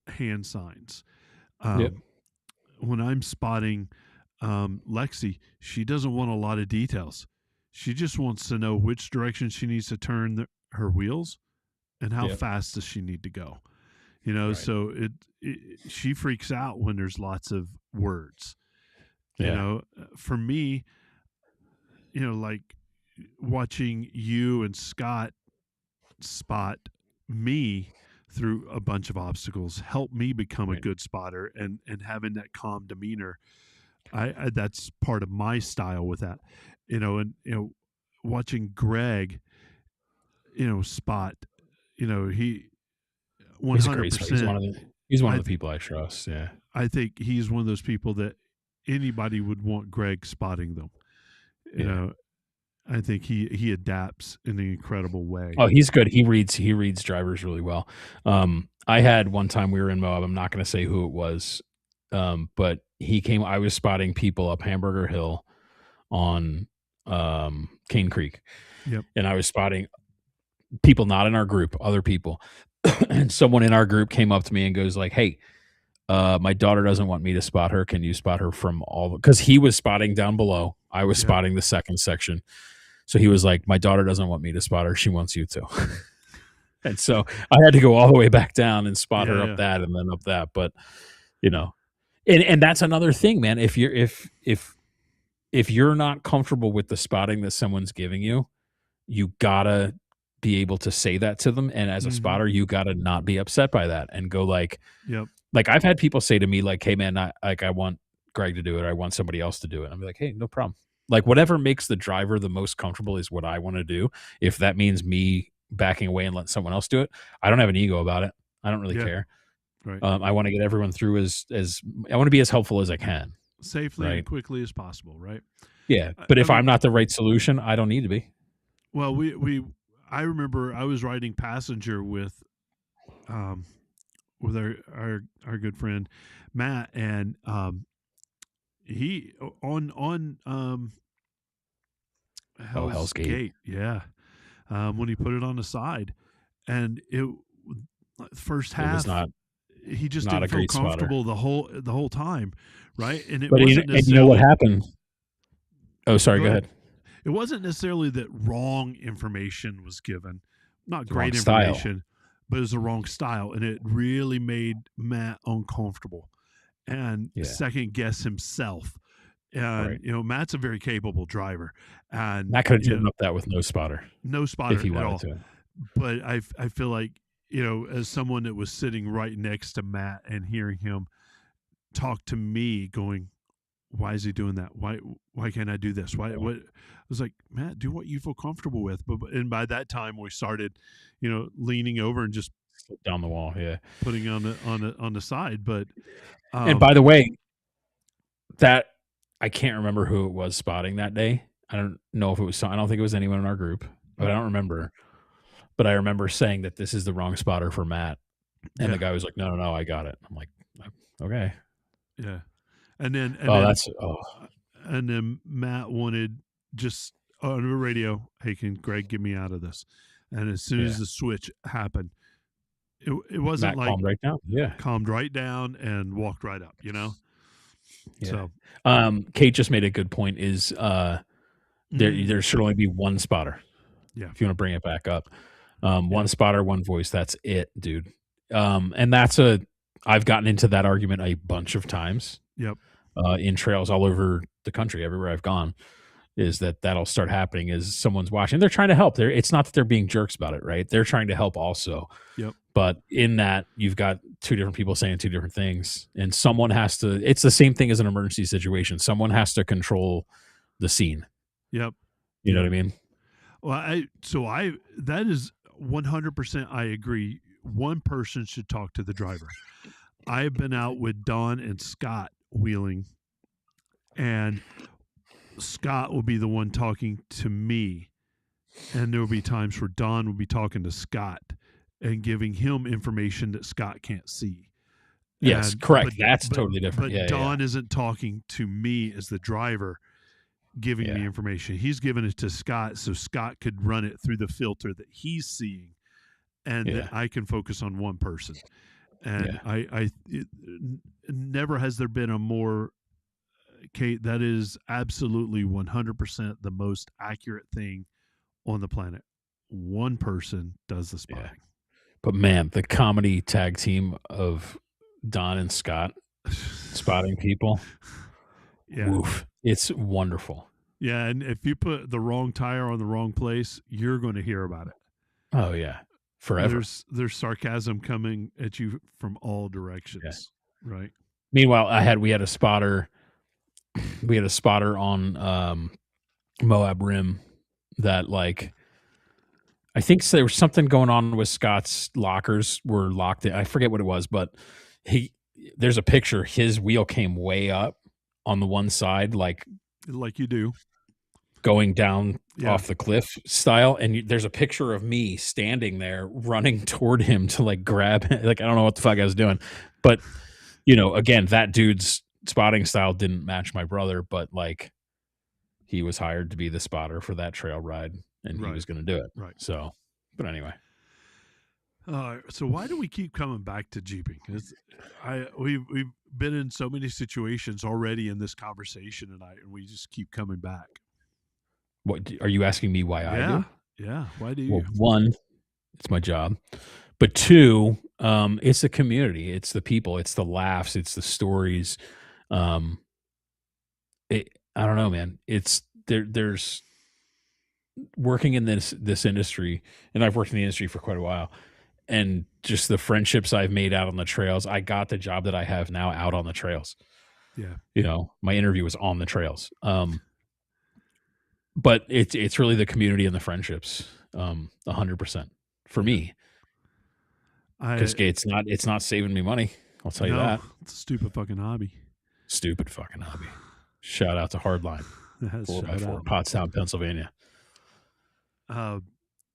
hand signs. Yep. um, when I'm spotting Lexi, she doesn't want a lot of details. She just wants to know which direction she needs to turn her wheels and how Yep. fast does she need to go. Right. So she freaks out when there's lots of words. Yeah. For me, like watching you and Scott spot me through a bunch of obstacles helped me become a Right. good spotter, and having that calm demeanor. I that's part of my style with that. And watching Greg, spot, he He's a great spot. 100%. He's one I of the th- people I trust. Yeah. I think he's one of those people that anybody would want Greg spotting them. You Yeah. know, I think he adapts in an incredible way. Oh, he's good. He reads drivers really well. I had one time we were in Moab. I'm not going to say who it was, but he came. I was spotting people up Hamburger Hill on Cane Creek, Yep. and I was spotting people not in our group, other people. And someone in our group came up to me and goes like, "Hey, my daughter doesn't want me to spot her. Can you spot her from all?" Because he was spotting down below. I was Yep. spotting the second section. So he was like, my daughter doesn't want me to spot her. She wants you to. And so I had to go all the way back down and spot her Yeah, up yeah. that and then up that. But, you know, and that's another thing, man. If you're not comfortable with the spotting that someone's giving you, you gotta be able to say that to them. And as a Mhm. spotter, you gotta not be upset by that and go Yep. like I've had people say to me, like, hey man, I want Greg to do it, or I want somebody else to do it. I'm like, hey, no problem. Like whatever makes the driver the most comfortable is what I want to do. If that means me backing away and letting someone else do it, I don't have an ego about it. I don't really Yeah, care. right. I want to get everyone through as I want to be as helpful as I can. Safely and Right. quickly as possible, right? Yeah. But I if I'm mean, not the right solution, I don't need to be. well, we I remember I was riding passenger um with our good friend Matt, and he on Oh, Hell's Hell's Gate. Gate, yeah. When he put it on the side, and it first It was half he just not didn't a feel great spotter. comfortable the whole time, right? And it But wasn't and you know what necessarily happened? Oh, sorry, go go ahead. ahead. It wasn't necessarily that wrong information was given, not The wrong great style. information, but it was the wrong style, and it really made Matt uncomfortable and Yeah. second guess himself. And Right. Matt's a very capable driver, and Matt could have driven up that with no spotter no if spotter he at wanted all. to. But I feel like as someone that was sitting right next to Matt and hearing him talk to me, going, "Why is he doing that? Why can't I do this? Why Yeah. what?" I was like, "Matt, do what you feel comfortable with." And by that time, we started, leaning over and just Slip down the wall, yeah. putting on the side. But And um, by the way, that I can't remember who it was spotting that day. I don't know if it was I don't think it was anyone in our group, but I don't remember. But I remember saying that this is the wrong spotter for Matt, and the yeah, guy was like, "No, no, no, I got it." I'm like, "Okay." yeah, and then and Oh, then that's and then Matt wanted just on the radio, "Hey, can Greg get me out of this?" And as soon as yeah. the switch happened, it wasn't Matt like calmed right down. Yeah, calmed right down and walked right up, yeah. So, Kate just made a good point. Is mm, there should only be one spotter yeah, if you want to bring it back up. yeah, One spotter, one voice. That's it, dude. And that's I've gotten into that argument a bunch of times yep, in trails all over the country, everywhere I've gone. Is that'll start happening? Is someone's watching? They're trying to help. It's not that they're being jerks about it, right? They're trying to help also. yep, But in that, you've got two different people saying two different things, and someone has to. It's the same thing as an emergency situation. Someone has to control the scene. yep, You know what yep. I mean? Well, I that is 100% I agree. One person should talk to the driver. I have been out with Don and Scott wheeling, and Scott will be the one talking to me, and there will be times where Don will be talking to Scott and giving him information that Scott can't see. Yes, And correct. That's but totally different. but Yeah, yeah, Don isn't talking to me as the driver, giving me yeah, information. He's giving it to Scott so Scott could run it through the filter that he's seeing, and that yeah, I can focus on one person. And yeah, never has there been a more, Kate, that is absolutely 100% the most accurate thing on the planet. One person does the yeah. spotting. But man, the comedy tag team of Don and Scott spotting people, Yeah. woof! It's wonderful. Yeah. And if you put the wrong tire on the wrong place, you're going to hear about it. Oh yeah, forever. There's sarcasm coming at you from all Yeah. directions, right? Meanwhile, we had a spotter. We had a spotter on Moab Rim that I think there was something going on with Scott's lockers were locked in. I forget what it was, but he there's a picture. His wheel came way up on the one side, like Like you do. going down Yeah. off the cliff style. And there's a picture of me standing there running toward him to grab him. Like I don't know what the fuck I was doing, but again, that dude's spotting style didn't match my brother, but he was hired to be the spotter for that trail ride, and he Right. was going to do it. Right. So, but anyway. So why do we keep coming back to jeeping? We've been in so many situations already in this conversation tonight, and we just keep coming back. What are you asking me why I Yeah, do? yeah. Why do Well, you? one, it's my job, but two, it's the community, it's the people, it's the laughs, it's the stories. Um, I don't know, man. It's there. There's working in this industry, and I've worked in the industry for quite a while, and just the friendships I've made out on the trails. I got the job that I have now out on the trails. Yeah, My interview was on the trails. But it's really the community and the friendships, 100% for yeah. me, because I it's not saving me money. I'll tell you no, that. it's a stupid fucking hobby. Stupid fucking hobby. Shout out to Hardline, four by Shout four, out. Pottstown, Pennsylvania. Uh,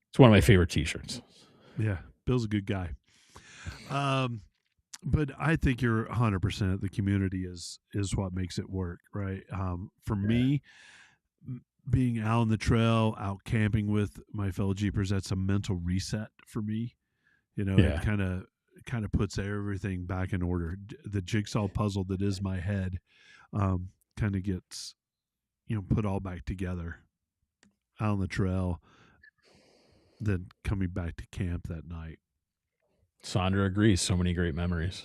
It's one of my favorite T-shirts. yeah, Bill's a good guy. Um, but I think you're 100%. The community is what makes it work, right? For Yeah, me, being out on the trail, out camping with my fellow Jeepers, that's a mental reset for me. It yeah. kind of puts everything back in order. The jigsaw puzzle that is my head kind of gets put all back together out on the trail, then coming back to camp that night. Sandra agrees. So many great memories.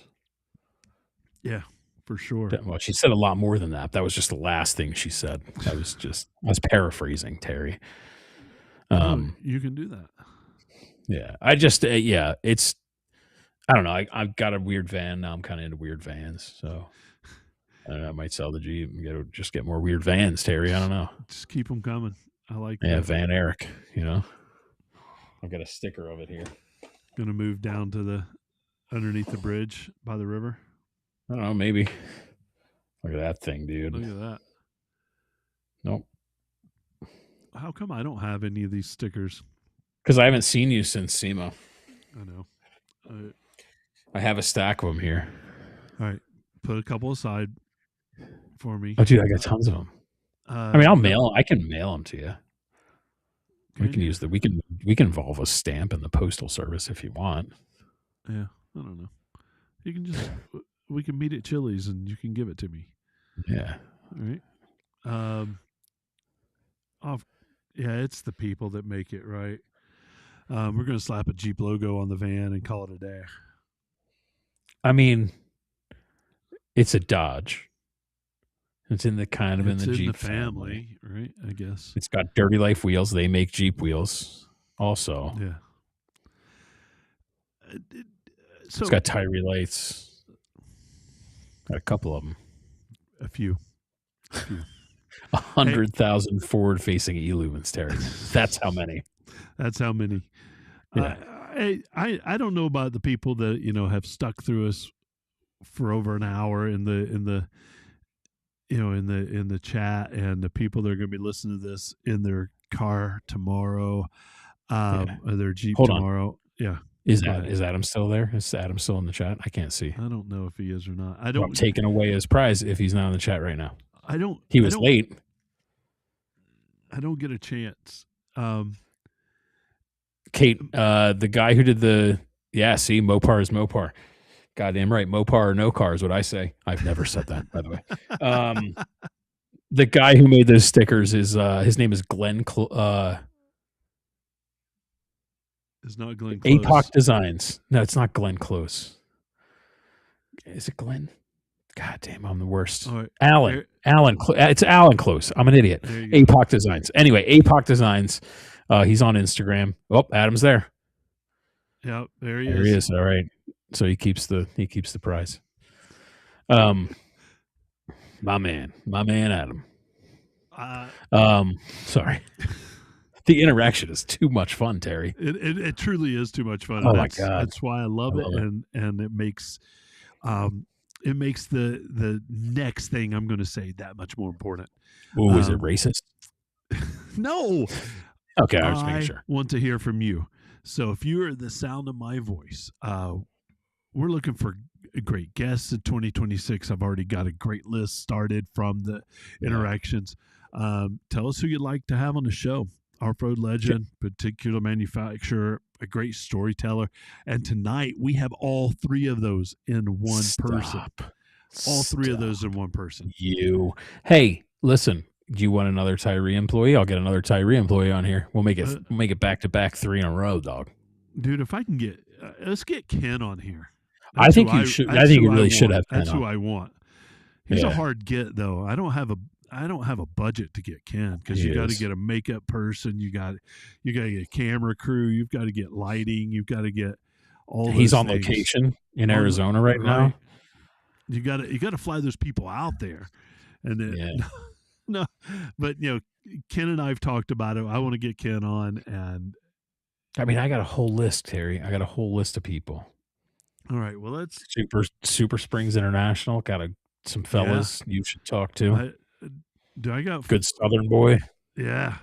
Yeah, for sure. Well, she said a lot more than that. That was just the last thing she said. I was paraphrasing Terry. No, Um, you can do that. yeah, I just yeah, it's I don't know. I've got a weird van now. I'm kind of into weird vans, so I don't know. I might sell the Jeep and just get more weird vans, Terry. I don't know. Just keep them coming. I like Yeah, that. Van Eric. I've got a sticker of it here. Gonna move down to the underneath the bridge by the river. I don't know. Maybe. Look at that thing, Look dude. at that. Nope. How come I don't have any of these stickers? Because I haven't seen you since SEMA. I know. I have a stack of them here. All right, put a couple aside for me. Oh, dude, I got tons of them. I mean, I can mail them to you. We can you? use we can involve a stamp in the postal service if you want. Yeah, I don't know. You can just we can meet at Chili's and you can give it to me. Yeah. All right. Off. Yeah, it's the people that make it right. We're gonna slap a Jeep logo on the van and call it a day. I mean, it's a Dodge. It's in the It's in Jeep the family, right? I guess. It's got Dirty Life wheels. They make Jeep wheels also. Yeah. So It's got Tyree lights. Got a couple of them. a few. 100,000 forward-facing e-lumens, Terry. That's how many. That's how many. Yeah. I don't know about the people that have stuck through us for over an hour in the in the chat, and the people that are going to be listening to this in their car tomorrow, or their Jeep Hold on. tomorrow. Yeah. Is Adam still there? Is Adam still in the chat? I can't see. I don't know if he is or not. I'm taking away his prize if he's not in the chat right now. He was late. I don't get a chance. Kate, the guy who did see, Mopar is Mopar. Goddamn right. Mopar or no car is what I say. I've never said that, by the way. The guy who made those stickers is his name is Glenn. It's not Glenn Close. APOC Designs. No, it's not Glenn Close. Is it Glenn? God damn, I'm the worst. Right. Alan. It's Alan Close. I'm an idiot. APOC Designs. Anyway, APOC Designs. He's on Instagram. Oh, Adam's there. Yeah, there he is. All right. So he keeps the prize. My man Adam. Sorry. The interaction is too much fun, Terry. It truly is too much fun. Oh my god, that's why I love it, and it makes the next thing I'm going to say that much more important. Oh, is it racist? No. Okay, I was making sure. Want to hear from you. So if you are the sound of my voice, we're looking for great guests in 2026. I've already got a great list started from the interactions. Tell us who you'd like to have on the show. Off-road legend, particular manufacturer, a great storyteller. And tonight we have all three of those in one person. All three of those in one person. Hey, listen, Do you want another Tyree employee? I'll get another Tyree employee on here. We'll make it back to back 3 in a row, dog. Dude, if I can get, let's get Ken on here. I think you should. I think you really should have Ken That's who on. I want. He's a hard get though. I don't have a budget to get Ken because you got to get a makeup person. You got to get a camera crew. You've got to get lighting. You've got to get all. He's on things. Location in Arizona right now. You got to fly those people out there, and then no, but Ken and I've talked about it. I want to get Ken on, and I mean, I got a whole list, Terry. I got a whole list of people. All right, well, let's Super Springs International. Got some fellas you should talk to. I got good Southern boy? Yeah,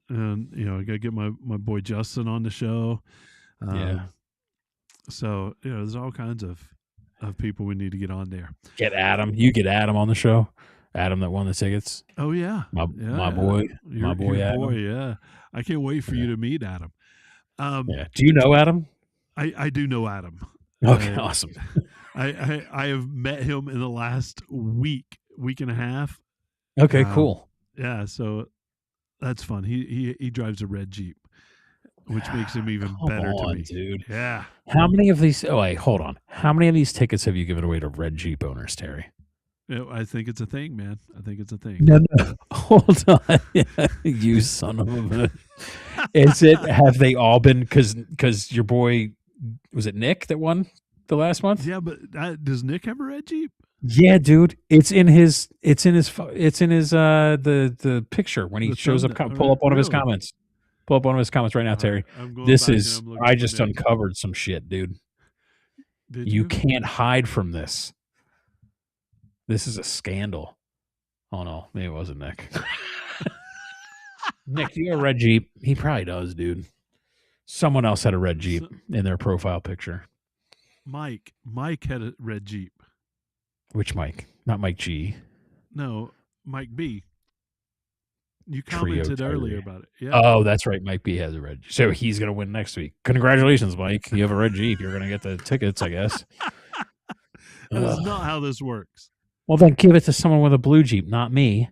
and I got to get my boy Justin on the show. So there's all kinds of people we need to get on there. Get Adam. You get Adam on the show. Adam that won the tickets. Oh yeah, my boy, your Adam. Boy, yeah. I can't wait for you to meet Adam. Do you know Adam? I do know Adam. Okay, awesome. I have met him in the last week and a half. Okay, cool. Yeah, so that's fun. He drives a red Jeep, which makes him even better to me, dude. Yeah. How many of these? Oh, wait, hold on. How many of these tickets have you given away to red Jeep owners, Terry? I think it's a thing, man. I think it's a thing. No. Hold on. You son of a bitch. Is it? Have they all been? Because your boy, was it Nick that won the last month? Yeah, but does Nick have a red Jeep? Yeah, dude. It's in his the picture when he shows up. Pull up one of his comments. Pull up one of his comments right now, Terry. I just uncovered some shit, dude. You can't hide from this. This is a scandal. Oh no, maybe it wasn't Nick. Nick, do you have a red Jeep? He probably does, dude. Someone else had a red Jeep in their profile picture. Mike had a red Jeep. Which Mike? Not Mike G. No, Mike B. You commented earlier about it. Yeah. Oh, that's right. Mike B has a red Jeep. So he's going to win next week. Congratulations, Mike. You have a red Jeep. You're going to get the tickets, I guess. That's not how this works. Well, then give it to someone with a blue Jeep, not me,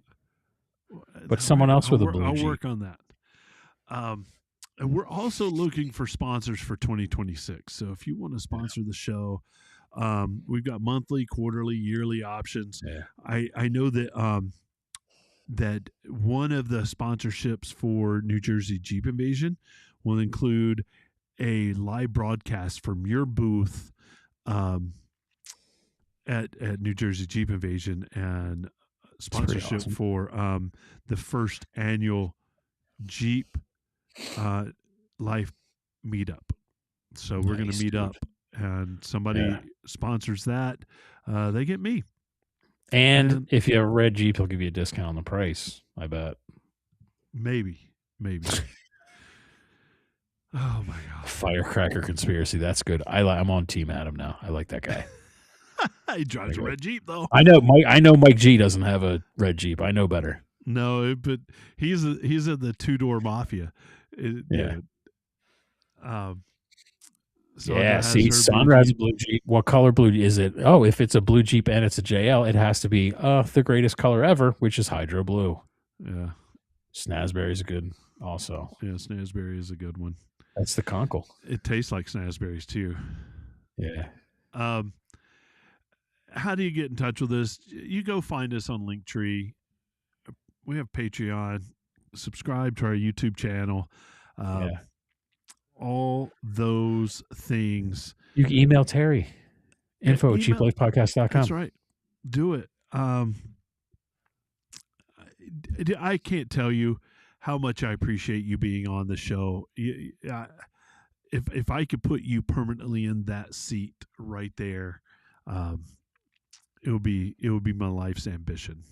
but someone else with a blue Jeep. I'll work on that. And we're also looking for sponsors for 2026. So if you want to sponsor the show, we've got monthly, quarterly, yearly options. Yeah. I know that that one of the sponsorships for New Jersey Jeep Invasion will include a live broadcast from your booth at New Jersey Jeep Invasion, and sponsorship for the first annual Jeep life meetup. So we're going to meet up, and somebody sponsors that. They get me. And if you have a red Jeep, he'll give you a discount on the price, I bet. Maybe. Oh my God. Firecracker conspiracy. That's good. I'm on Team Adam now. I like that guy. He drives a red Jeep though. I know Mike G doesn't have a red Jeep. I know better. No, but he's in the two-door mafia. See, Sandra has a blue Jeep. What color blue is it? Oh, if it's a blue Jeep and it's a JL, it has to be the greatest color ever, which is hydro blue. Yeah. Snazberry's good also. Yeah, Snazberry is a good one. That's the conkle. It tastes like Snazberries too. Yeah. How do you get in touch with us? You go find us on Linktree. We have Patreon. Subscribe to our YouTube channel. All those things. You can email Terry. Info at jeeplifepodcast.com. That's right. Do it. I can't tell you how much I appreciate you being on the show. If I could put you permanently in that seat right there, it would be my life's ambition.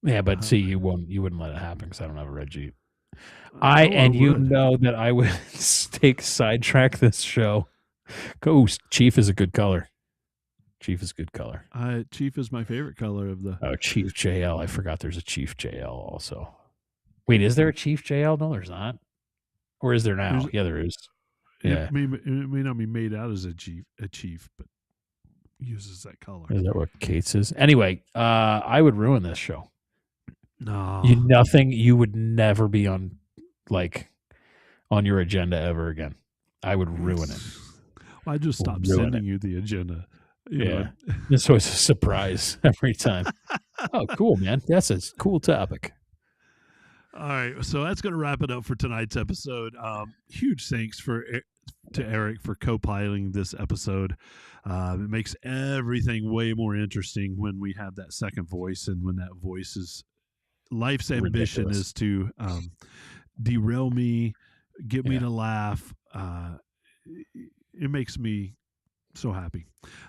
Yeah, but see, you wouldn't let it happen because I don't have a red Jeep. You know that I would sidetrack this show. Chief is a good color. Chief is good color. Chief is my favorite color of the. Oh, Chief JL. I forgot there's a Chief JL also. Wait, is there a Chief JL? No, there's not. Or is there now? There is. Yeah. It may not be made out as a chief, but uses that color. Is that what Kate's is? Anyway, I would ruin this show. No. You would never be on your agenda ever again. I would ruin it. I just stopped Ruin it. sending you the agenda. Yeah. It's always a surprise every time. Oh, cool, man. That's a cool topic. All right, so that's going to wrap it up for tonight's episode. Huge thanks to Eric for co-piloting this episode. It makes everything way more interesting when we have that second voice, and when that voice is life's ambition Ridiculous. is to derail me, get me to laugh. It makes me so happy.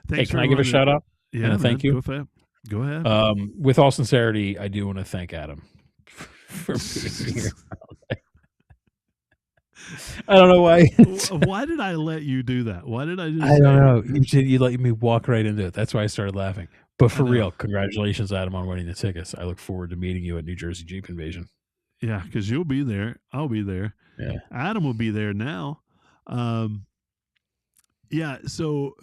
Thanks. Hey, can I give a shout out? Yeah, and a thank you. Go ahead. With all sincerity, I do want to thank Adam for being here. I don't know why. Why did I let you do that? Why did I just? I don't know. You let me walk right into it. That's why I started laughing. But for real, congratulations, Adam, on winning the tickets. I look forward to meeting you at New Jersey Jeep Invasion. Yeah, because you'll be there. I'll be there. Yeah. Adam will be there now. Yeah, so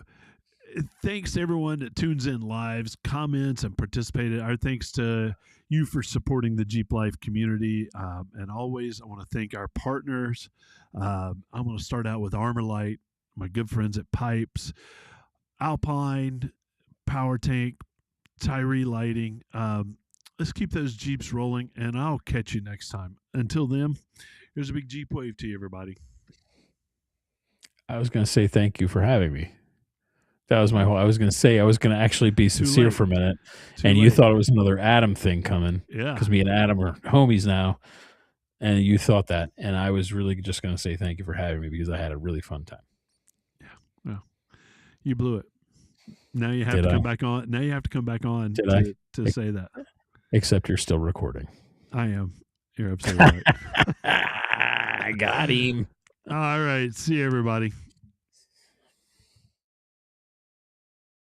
thanks to everyone that tunes in lives, comments, and participated. Our thanks to you for supporting the Jeep Life community. And always, I want to thank our partners. I'm going to start out with Armorlight, my good friends at Pipes, Alpine, Power Tank, Tyree Lighting. Let's keep those Jeeps rolling, and I'll catch you next time. Until then, here's a big Jeep wave to you, everybody. I was going to say thank you for having me. That was my whole. I was going to actually be sincere for a minute, and you thought it was another Adam thing coming. Yeah, because me and Adam are homies now, and you thought that, and I was really just going to say thank you for having me because I had a really fun time. Yeah, well, you blew it. Now you have to come back on. Now you have to come back on to say that. Except you're still recording. I am. You're absolutely right. I got him. All right. See you, everybody.